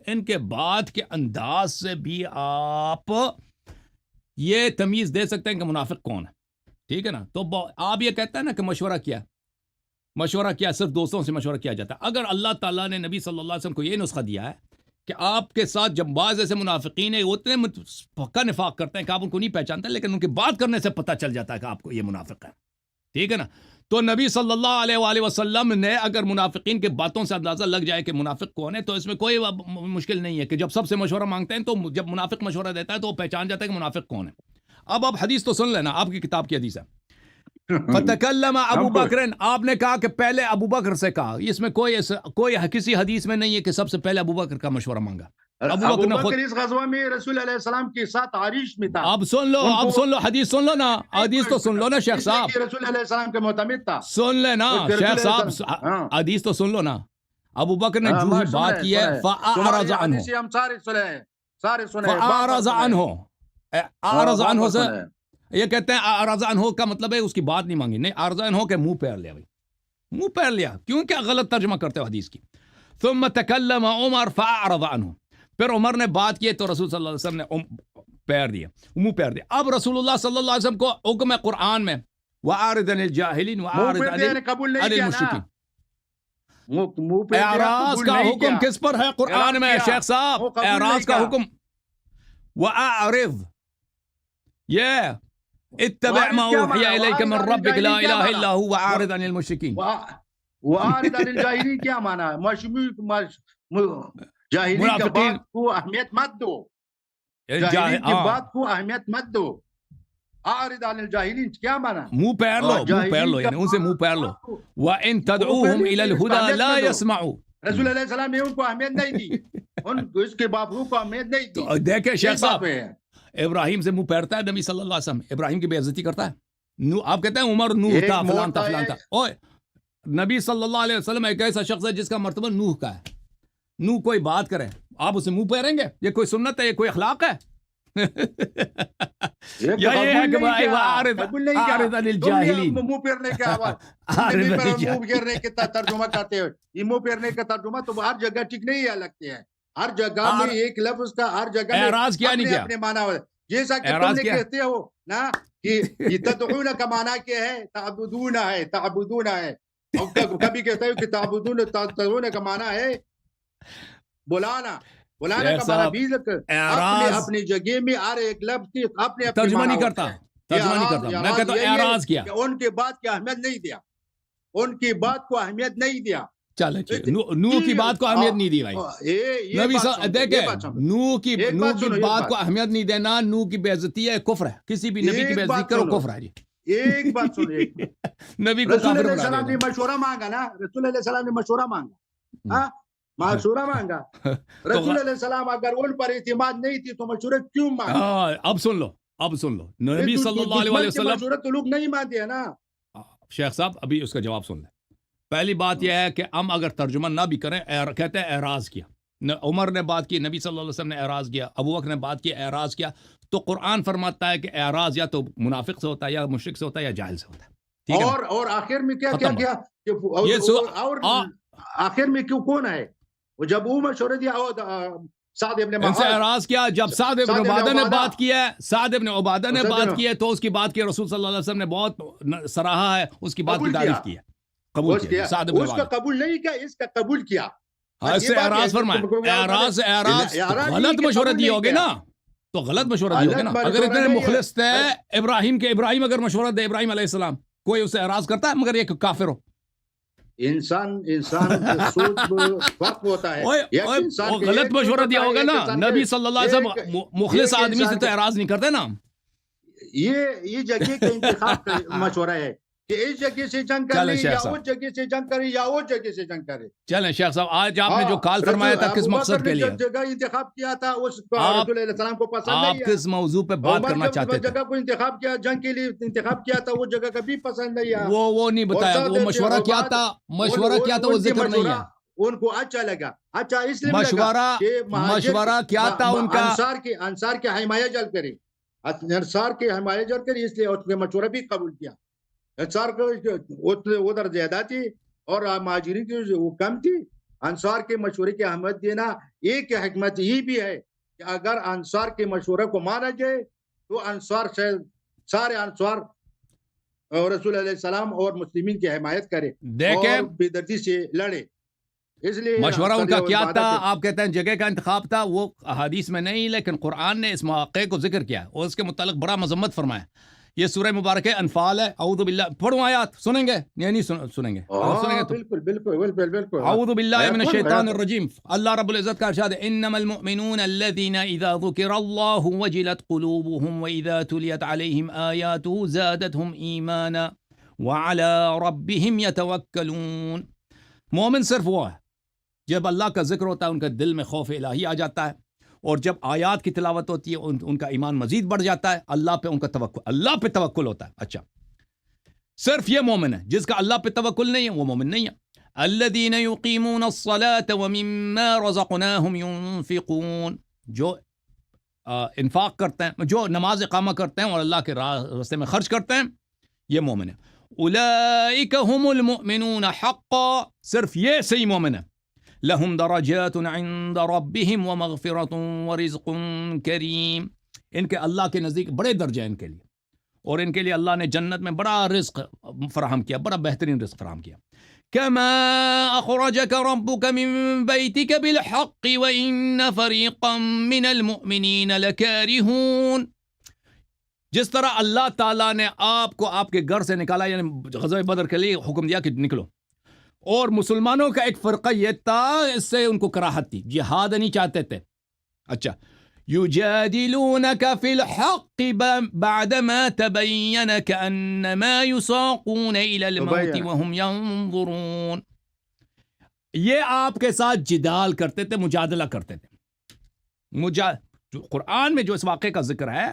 ان کے بات کے انداز سے بھی آپ یہ تمیز دے سکتے ہیں کہ منافق کون ہے. ٹھیک ہے نا. تو آپ یہ کہتے ہیں نا کہ مشورہ کیا, صرف دوستوں سے مشورہ کیا جاتا ہے. اگر اللہ تعالیٰ نے نبی صلی اللہ علیہ وسلم کو یہ نسخہ دیا ہے کہ آپ کے ساتھ جب بعض ایسے منافقین ہیں وہ اتنے پکا نفاق کرتے ہیں کہ آپ ان کو نہیں پہچانتے, لیکن ان کی بات کرنے سے پتہ چل جاتا ہے کہ آپ کو یہ منافق ہے. ٹھیک ہے نا. تو نبی صلی اللہ علیہ وآلہ وسلم نے اگر منافقین کے باتوں سے اندازہ لگ جائے کہ منافق کون ہے تو اس میں کوئی مشکل نہیں ہے کہ جب سب سے مشورہ مانگتے ہیں تو جب منافق مشورہ دیتا ہے تو وہ پہچان جاتا ہے کہ منافق کون ہے. اب آپ حدیث تو سن لینا, آپ کی کتاب کی حدیث ہے. فتکلم ابو بکر, آپ نے کہا کہ پہلے ابو بکر سے کہا. اس میں کوئی کسی حدیث میں نہیں ہے کہ سب سے پہلے ابو بکر کا مشورہ مانگا. ابو بکر اس غزوہ میں رسول علیہ السلام کے ساتھ عریش میں تھا. اب سن لو حدیث سن لو نا, حدیث تو سن لو نا شیخ صاحب. رسول علیہ السلام کے معتمد تھا. سن لینا شیخ صاحب, حدیث تو سن لو نا. ابو بکر نے جو ہی بات کی ہے فاعرض عنہ، ہم سارے سنے ہیں، سارے سنے ہیں، فاعرض عنہ، اعرض عنہ سے یہ کہتے ہیں اعرض عنہ کا مطلب ہے اس کی بات نہیں مانگی، نہیں، اعرض عنہ کے منہ پھیر لیا بھائی، منہ پھیر لیا، کیوں کہ غلط ترجمہ کرتے ہو حدیث کی. ثم تکلم عمر فاعرض عنہ، پھر عمر نے بات کی تو رسول صلی اللہ علیہ وسلم نے پیر دیا، منہ پیر دیا. اب رسول اللہ صلی اللہ علیہ وسلم کو حکم ہے قرآن میں وَأَعْرِضْ عَنِ الْجَاهِلِينَ وَأَعْرِضْ عَنِ الْمُشْرِكِينَ. اعراض کا حکم کس پر ہے قرآن میں شیخ صاحب؟ اعراض کا حکم وَأَعْرِضْ، یہ اتبع ما اوحی الیک من ربک لا الہ الا هو وَأَعْرِضْ عَنِ الْمُشْرِكِينَ. وَأَعْرِضْ عَنِ الْجَاهِلِينَ کیا مانا ہے؟ جاہلین کی بات کو اہمیت مت دو، جاہلین کی بات کو اہمیت مت دو. اعرض عن الجاہلین کیا مانا؟ منہ پیر لو، منہ پیر لو، یعنی ان سے منہ پیر لو. وَإِن تَدْعُوهُمْ إِلَى الْهُدَى لَا يَسْمَعُوا. رسول اللہ علیہ السلام نے ان کو اہمیت نہیں دی، ان اس کے باپو کو اہمیت نہیں دی. تو دیکھیں شیخ صاحب، ابراہیم سے منہ پھیرتا ہے نبی صلی اللہ علیہ وسلم، ابراہیم کی بے عزتی کرتا ہے. آپ کہتے ہیں عمر نوح تھا، فلان تھا، فلان تھا. اوے نبی صلی اللہ علیہ وسلم ایک ایسا شخص ہے جس کا مرتبہ نوح کا ہے. نوح کوئی بات کرے آپ اسے منہ پھیریں گے؟ یہ کوئی سنت ہے؟ یہ کوئی اخلاق ہے؟ یا یہ ہے کہ بھائی اعرض عن الجاہلین، منہ پھیرنے کے منہ پھیرنے کا ترجمہ کرتے ہو، یہ منہ پھیرنے کا ترجمہ تو ہر جگہ ٹھیک نہیں ہے لگتے ہیں. ہر جگہ میں ایک لفظ کا ہر جگہ اعراض کیا نہیں کیا؟ اپنے معنی ہو، جیسا کہ تم نے کہتے ہو نا کہ تدعون کا معنی کیا ہے؟ تعبدون ہے، تعبدون ہے. کبھی کہتے ہو کہ تعبدون کا معنی ہے بلانا، بلانا کا معنی بھی اپنی جگہ میں ہر ایک لفظ کی اپنے ترجمہ نہیں کرتا، ترجمہ نہیں کرتا. میں کہتا ہوں اعراض کیا، ان کے بات کی اہمیت نہیں دیا، ان کی بات کو اہمیت نہیں دیا. چلے نوح کی بات کو اہمیت نہیں دی بھائی. نبی دیکھیں نوح کی بات کو اہمیت نہیں دینا نوح کی بے عزتی ہے، کفر ہے. کسی بھی نبی کی بے عزتی کرو کفر ہے. جی ایک بات سنو، نبی کو رسول اللہ علیہ السلام نے مشورہ مانگا نا، رسول اللہ علیہ السلام نے مشورہ مانگا، مشورہ مانگا. رسول اللہ علیہ السلام اگر ان پر اعتماد نہیں تھی تو مشورہ کیوں مانگا؟ اب سن لو، اب سن لو. نبی صلی اللہ علیہ وسلم مشورہ تو لوگ نہیں مانتے ہیں نا. شیخ صاحب ابھی اس کا جواب سن لیں. پہلی بات یہ ہے کہ ہم اگر ترجمہ نہ بھی کریں، کہتے ہیں اعراض کیا. عمر نے بات کی، نبی صلی اللہ علیہ وسلم نے اعراض کیا، ابو بکر نے بات کی، اعراض کیا. تو قرآن فرماتا ہے کہ اعراض یا تو منافق سے ہوتا ہے، یا مشرک سے ہوتا ہے، یا جاہل سے ہوتا ہے. اور آخر میں کیا کیا اور آخر میں کیوں کون ہے وہ؟ جب وہ مشورہ دیا سعد ابن معاذ اعراض کیا، جب سعد ابن عبادہ نے بات کی ہے، سعد ابن عبادہ نے بات کی ہے تو اس کی بات کی رسول صلی اللہ علیہ وسلم نے بہت سراہا ہے، اس کی بات کی تعریف کی ہے، قبول کیا. اس کا قبول نہیں کیا، اس کا قبول کیا. اعراض فرمائے، اعراض غلط مشورہ دیے ہوگے نا، تو غلط مشورہ دیے ہوگے نا. اگر اتنے مخلص تھے ابراہیم کے، ابراہیم اگر مشورہ دے، ابراہیم علیہ السلام، کوئی اسے اعراض کرتا ہے؟ مگر یہ کافر ہو. انسان سوچ فرق ہوتا ہے. غلط مشورہ دیا ہوگا نا. نبی صلی اللہ علیہ وسلم مخلص آدمی سے تو اعراض نہیں کرتے نا. یہ جگہ کا انتخاب کا مشورہ ہے کہ اس جگہ سے جنگ کرے یا اس جگہ سے جنگ کرے یا اس جگہ سے جنگ کرے. چلیں شیخ صاحب، آج آپ نے جو کال فرمایا تھا کس مقصد کے لیے جگہ انتخاب کیا تھا، اس کو رسول اللہ علیہ السلام کو پسند نہیں ہے. آپ کس موضوع پہ بات کرنا چاہتے تھے؟ جگہ کو انتخاب کیا، جنگ کے لیے انتخاب کیا تھا، وہ جگہ کبھی پسند نہیں ہے. وہ نہیں بتایا، وہ مشورہ کیا تھا، مشورہ کیا تھا وہ ذکر نہیں ہے. ان کو اچھا لگا، اچھا اس لیے مشورہ کیا تھا ان کا؟ انصار کی حمایت جلب کرے، انصار کی حمایت جلب کرے، اس لیے اس نے مشورہ بھی قبول کیا. انصار کو ادھر زیادہ تھی اور مہاجرین کی وہ کم تھی. انصار کے مشورے کی اہمیت دینا ایک حکمت یہ بھی ہے کہ اگر انصار کے مشورے کو مانا جائے تو انصار سے سارے انصار رسول علیہ السلام اور مسلمین کی حمایت کرے اور بے دردی سے لڑے. اس لیے مشورہ ان کا کیا تھا؟ آپ کہتے ہیں جگہ کا انتخاب تھا، وہ حدیث میں نہیں، لیکن قرآن نے اس مواقع کو ذکر کیا اور اس کے متعلق بڑا مذمت فرمایا. یہ سورہ مبارک انفال ہے. اعوذ باللہ، پڑھوں آیات، سنیں گے یا نہیں سنیں گے؟ بالکل بالکل بالکل. اعوذ باللہ من الشیطان الرجیم. اللہ رب العزت کا ارشاد ہے، انما المؤمنون الذین اذا ذکر اللہ وجلت قلوبهم واذا تلیت علیہم آیاتہ زادتهم ایمانا وعلی ربهم یتوکلون. مومن صرف وہ ہے جب اللہ کا ذکر ہوتا ہے ان کے دل میں خوف الہی آ جاتا ہے، اور جب آیات کی تلاوت ہوتی ہے ان کا ایمان مزید بڑھ جاتا ہے، اللہ پہ ان کا توکل، اللہ پہ توکل ہوتا ہے. اچھا، صرف یہ مومن ہے. جس کا اللہ پہ توکل نہیں ہے وہ مومن نہیں ہے. الذین یقیمون الصلاة ومما رزقناہم ينفقون، جو انفاق کرتے ہیں، جو نماز اقامہ کرتے ہیں اور اللہ کے راستے میں خرچ کرتے ہیں، یہ مومن ہیں۔ اولئک هم المؤمنون حقا، صرف یہ صحیح مومن ہیں۔ لہم درجات عند ربهم ومغفرۃ ورزق کریم، ان کے اللہ کے نزدیک بڑے درجے ہیں ان کے لیے، اور ان کے لیے اللہ نے جنت میں بڑا رزق فراہم کیا، بڑا بہترین رزق فراہم کیا۔ كما أخرجك ربك من بيتك بالحق وإن فريقا من المؤمنين لكارهون، جس طرح اللہ تعالیٰ نے آپ کو آپ کے گھر سے نکالا، یعنی غزوہ بدر کے لیے حکم دیا کہ نکلو، اور مسلمانوں کا ایک فرقہ یہ تھا، اس سے ان کو کراہت تھی، جہاد نہیں چاہتے تھے۔ اچھا، يجادلونك في الحق بعدما تبين كأنما يساقون إلى الموت وهم ينظرون، یہ آپ کے ساتھ جدال کرتے تھے، مجادلہ کرتے تھے۔ قرآن میں جو اس واقعے کا ذکر ہے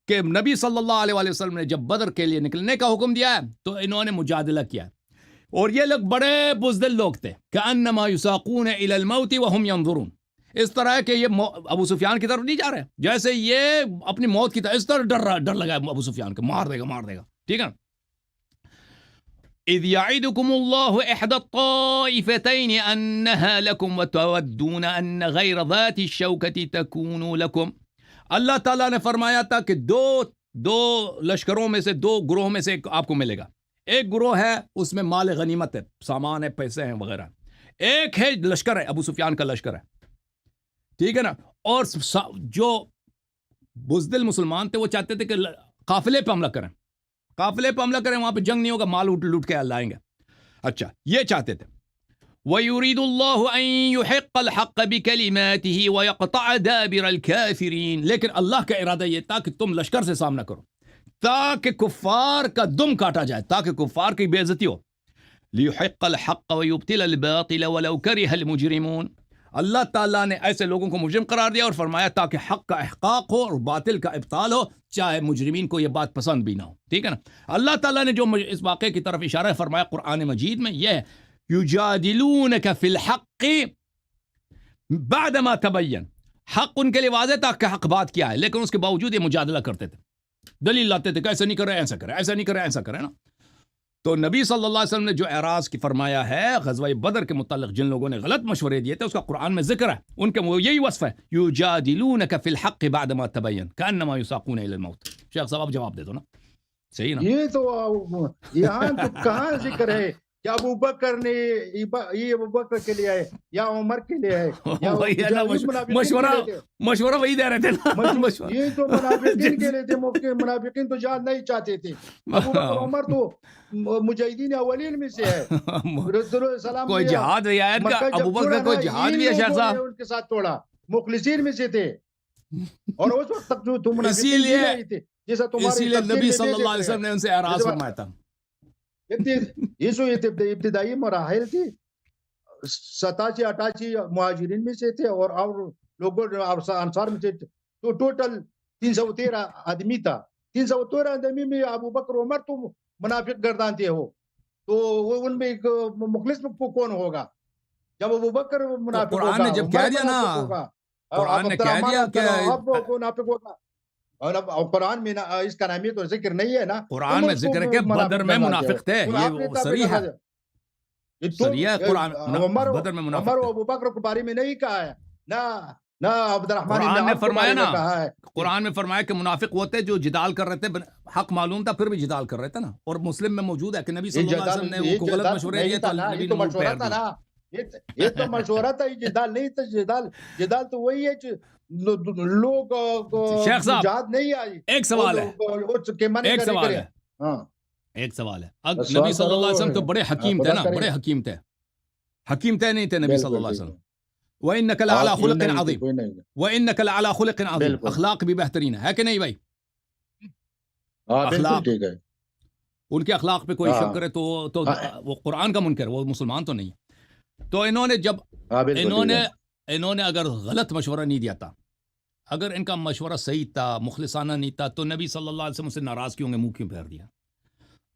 کہ نبی صلی اللہ علیہ وسلم نے جب بدر کے لیے نکلنے کا حکم دیا ہے تو انہوں نے مجادلہ کیا، اور یہ لوگ بڑے بزدل لوگ تھے، كأنما يساقون إلى الموت وهم ينظرون، اس طرح کہ یہ ابو سفیان کی طرف نہیں جا رہے، جیسے یہ اپنی موت کی طرف اس طرح ڈر لگا ابو سفیان کا، مار دے گا، ٹھیک ہے۔ اذ يعدكم الله احدى الطائفتين انها لكم وتودون ان غير ذات الشوكة تكون لكم، اللہ تعالیٰ نے فرمایا تھا کہ دو لشکروں میں سے، دو گروہ میں سے آپ کو ملے گا، ایک گروہ ہے اس میں مال غنیمت ہے، سامان ہے، پیسے ہیں وغیرہ، ایک ہے لشکر ہے، ابو سفیان کا لشکر ہے، ٹھیک ہے نا۔ اور جو بزدل مسلمان تھے وہ چاہتے تھے کہ قافلے پہ حملہ کریں، وہاں پہ جنگ نہیں ہوگا، مال لوٹ کے لائیں گے۔ اچھا، یہ چاہتے تھے۔ وَيُرِيدُ اللَّهُ أَن يُحِقَّ الْحَقَّ بِكَلِمَاتِهِ وَيَقْطَعَ دَابِرَ الْكَافِرِينَ، لیکن اللہ کا ارادہ یہ تھا کہ تم لشکر سے سامنا کرو تاکہ کفار کا دم کاٹا جائے، تاکہ کفار کی بے عزتی ہو۔ لِيُحِقَّ الْحَقَّ وَيُبْطِلَ الْبَاطِلَ وَلَوْ كَرِهَ الْمُجْرِمُونَ، اللہ تعالیٰ نے ایسے لوگوں کو مجرم قرار دیا اور فرمایا تاکہ حق کا احقاق ہو اور باطل کا ابطال ہو، چاہے مجرمین کو یہ بات پسند بھی نہ ہو، ٹھیک ہے نا۔ اللہ تعالیٰ نے جو اس واقعے کی طرف اشارہ فرمایا قرآن مجید میں، یہ ہے یجادلونک فی الحق بعدما تبین، حق ان کے لیے واضح تھا کہ حق بات کیا ہے، لیکن اس کے باوجود یہ مجادلہ کرتے تھے، دلیل لاتے تھے کہ ایسا نہیں کرے، ایسا کرے، ایسا نہیں کرے، ایسا کرے نا۔ تو نبی صلی اللہ علیہ وسلم نے جو اعراض کی فرمایا ہے غزوہ بدر کے متعلق، جن لوگوں نے غلط مشورے دیے تھے، اس کا قرآن میں ذکر ہے، ان کے وہ یہی وصف ہے، یجادلونک فی الحق بعدما تبین کانما یساقون الی الموت۔ شیخ صاحب آپ جواب دے دو نا، صحیح نا؟ یہ تو یہاں تو کہاں ذکر ہے کہ ابو بکر نے یہ ابو بکر کے لیے ہے یا عمر کے لیے ہے، یا مشورہ وہی دے رہے تھے نا، یہ تو منافقین کے لیے تھے، منافقین تو جہاد نہیں چاہتے تھے، ابو بکر عمر تو مجاہدین اولین میں سے ہے، رسول اللہ سلام کوئی جہاد رعایت کا ابو بکر کوئی جہاد بھی ہے شیخ صاحب، ان کے ساتھ توڑا، مخلصین میں سے تھے، اور اس وقت تک جو تم اسی لیے جیسا تمہاری نبی صلی اللہ علیہ وسلم نے ان سے اعراض فرمایا تھا۔ یہ سو ابتدائی مراحل تھی، 87-88 مہاجرین میں سے تھے، اور لوگوں انصار میں سے تو ٹوٹل 313 آدمی تھا، 313 آدمی میں ابو بکر عمر تو منافق گردان تھے، وہ تو ان میں ایک مخلص کون ہوگا جب ابو بکر منافق ہوگا، قرآن نے جب کہہ دیا نا، قرآن نے کہہ دیا کہ منافق ہوگا، اور اب قرآن میں اس کا نامی تو ذکر نہیں ہے نا، قرآن میں ذکر ہے کہ بدر میں منافق تھے، یہ صریح ہے، صریح ہے قرآن، بدر میں منافق عمر و ابو بکر کے بارے میں نہیں کہا ہے، نہ عبد الرحمن قرآن نے فرمایا نا، کہا ہے، قرآن میں فرمایا کہ منافق وہ تھے جو جدال کر رہے تھے، حق معلوم تھا پھر بھی جدال کر رہے تھے نا، اور مسلم میں موجود ہے کہ نبی صلی اللہ علیہ وسلم نے ان کو غلط مشورے دیے تھے، نبی نے منہ پھیر دیا۔ یہ تو مشورہ تھا، یہ جدال نہیں تھا، جدال تو وہی ہے لوگ شیخ صاحب جہاد نہیں آئی، ایک سوال ہے، ایک سوال ہے، نبی صلی اللہ علیہ وسلم تو بڑے حکیم تھے نا، بڑے حکیم تھے، حکیم تھے نہیں تھے نبی صلی اللہ علیہ وسلم؟ وَإِنَّكَ لَعَلَىٰ خُلُقٍ عَظِيمٍ، وَإِنَّكَ لَعَلَىٰ خُلُقٍ عَظِيمٍ، اخلاق بھی بہترین ہے کہ نہیں بھائی؟ اخلاق، ان کے اخلاق پہ کوئی شک کرے تو وہ قرآن کا منکر، وہ مسلمان تو نہیں۔ تو انہوں نے جب انہوں نے اگر غلط مشورہ نہیں دیا تھا، اگر ان کا مشورہ صحیح تھا، مخلصانہ نہیں تھا، تو نبی صلی اللہ علیہ وسلم سے ناراض کیوں گے، منہ کیوں پھیر دیا؟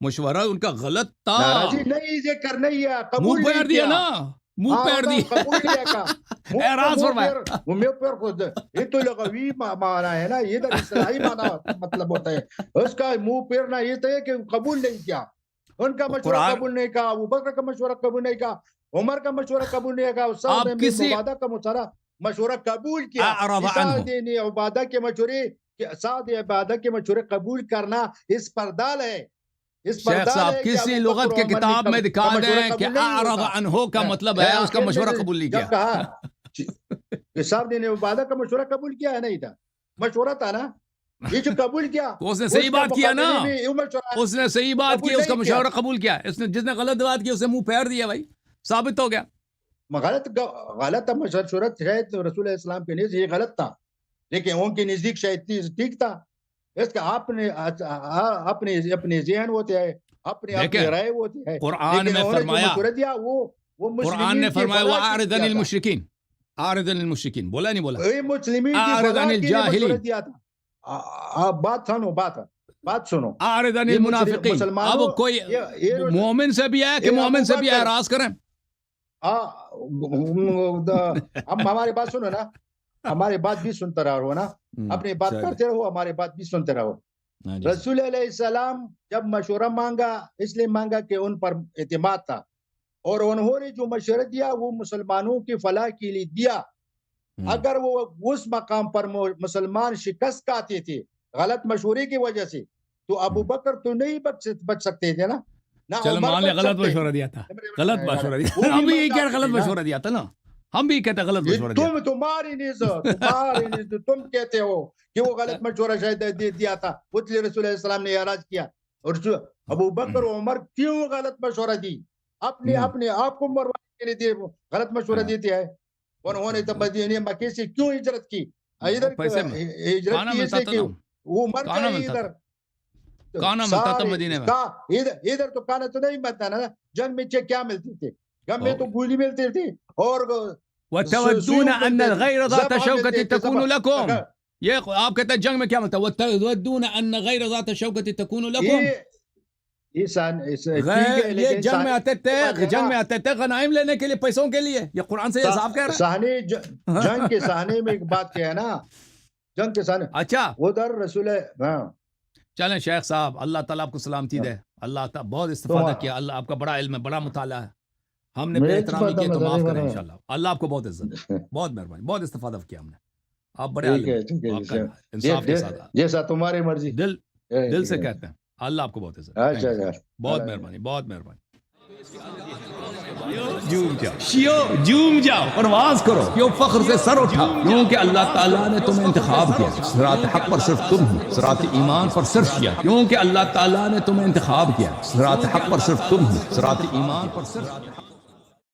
مشورہ ان کا غلط تھا. ناراضی نہیں یہ کرنا ہی ہے, قبول منہ پھیر نہیں دیا کیا. نا, منہ پھیر دیا. قبول نہیں کیا. اعراض فرمایا. منہ پھیر خود یہ تو لغوی معنی ہے نا, ادھر اصطلاحی معنی مطلب ہوتا ہے اس کا. منہ پھیرنا یہ تو ہے کہ قبول نہیں کیا, ان کا مشورہ قبول نہیں کیا, ابو بکر کا مشورہ قبول نہیں کیا, عمر کا مشورہ قبول نہیں کیا, سعد بن عبادہ کا مشورہ قبول کیا. سعد بن عبادہ کے مشورے, سعد عبادہ کے مشورے قبول کرنا اس پر دال ہے. شیخ صاحب کسی لغت کے کتاب میں دکھا دیں کہ اعرض عنہ کا مطلب ہے اس کا مشورہ قبول نہیں کیا. کہا سعد بن عبادہ کا مشورہ قبول کیا ہے, نہیں تھا مشورہ تھا نا, یہ جو قبول کیا اس نے صحیح بات کیا نا, اس نے صحیح بات کی, اس کا مشورہ قبول کیا. اس نے جس نے غلط بات کی اسے منہ پھیر دیا, بھائی ثابت ہو گیا. غلط مشورہ شاید رسول اسلام کے نزدیک یہ غلط تھا, لیکن ان کے نزدیک شاید ٹھیک تھا. اس کا اپنے ذہن ہوتے ہیں, اپنے رائے ہوتی ہے. قرآن میں فرمایا, قرآن نے فرمایا وَأَعْرِضْ عَنِ الْمُشْرِكِينَ, أَعْرِضْ عَنِ الْمُشْرِكِينَ, بولا نہیں بولا, أَعْرِضْ عَنِ الْجَاهِلِينَ. بات سنو, أَعْرِضْ عَنِ الْمُنَافِقِينَ. اب کوئی مومن سے بھی ہے کہ مومن سے بھی اعراض کریں. اب ہماری بات سنو نا, ہماری بات بھی سنتا رہو نا, اپنی بات کرتے رہو, ہماری بات بھی سنتے رہو. رسول علیہ السلام جب مشورہ مانگا اس لیے مانگا کہ ان پر اعتماد تھا, اور انہوں نے جو مشورہ دیا وہ مسلمانوں کی فلاح کے لیے دیا. اگر وہ اس مقام پر مسلمان شکست کھاتے تھے غلط مشورے کی وجہ سے, تو ابو بکر تو نہیں بچ سکتے تھے نا. چلو مان لے غلط مشورہ دیا تھا, غلط مشورہ دیا, ہم بھی یہی کہہ رہے غلط مشورہ دیا تھا نا, ہم بھی کہتے ہیں غلط مشورہ دیا. تمہاری نیز تم کہتے ہو کہ وہ غلط مشورہ شاید دیا تھا, اس لیے رسول اللہ علیہ السلام نے اعراض کیا. اور ابو بکر و عمر کیوں غلط مشورہ دی, اپنے آپ کو مروانے کے لیے غلط مشورہ دیتے ہیں. انہوں نے مدینہ مکے سے کیوں ہجرت کی, ادھر ہجرت کی اس لیے کہ وہ مر گئے ادھر. کانا ملتا تھا مدینے میں, ادھر تو کانا تو نہیں ملتا نا, جنگ میں کیا ملتی تھی, غم میں تو گولی ملتی تھی. اور وَتَوَدُّونَ أَنَّ الْغَيْرَ ذَاتَ شَوْكَةٍ تَكُونُ لَكُمْ, یہ آپ کہتے ہیں جنگ میں کیا ملتا ہے, وَتَوَدُّونَ أَنَّ غَيْرَ ذَاتَ شَوْكَةٍ تَكُونُ لَكُمْ. یہ جنگ میں آتے تھے, جنگ میں آتے تھے غنائم لینے کے لیے, پیسوں کے لیے. یہ قرآن سے یہ صاف کہہ رہا ہے. جنگ کے سہانے میں ایک بات کیا ہے نا, جنگ کے سہانے. اچھا ادھر رسول چلیں شیخ صاحب, اللہ تعالیٰ آپ کو سلامتی دے. اللہ تعالیٰ بہت استفادہ کیا, اللہ آپ کا بڑا علم ہے, بڑا مطالعہ ہے, ہم نے بے احترامی کیا تو معاف کریں انشاءاللہ. اللہ آپ کو بہت عزت, بہت مہربانی, بہت استفادہ کیا ہم نے. آپ بڑے عالم ہیں, انصاف کے ساتھ, جیسا تمہاری مرضی, دل سے کہتے ہیں. اللہ آپ کو بہت عزت, بہت مہربانی, بہت مہربانی. جوم جاؤ, پرواز کرو, کیوں فخر سے سر اٹھا, کیونکہ اللہ تعالیٰ نے تمہیں انتخاب کیا. صراط حق پر صرف تم ہو, صراط ایمان پر صرف کیا, کیونکہ اللہ تعالیٰ نے تمہیں انتخاب کیا. صراط حق پر صرف تم ہو, صراط ایمان پر صرف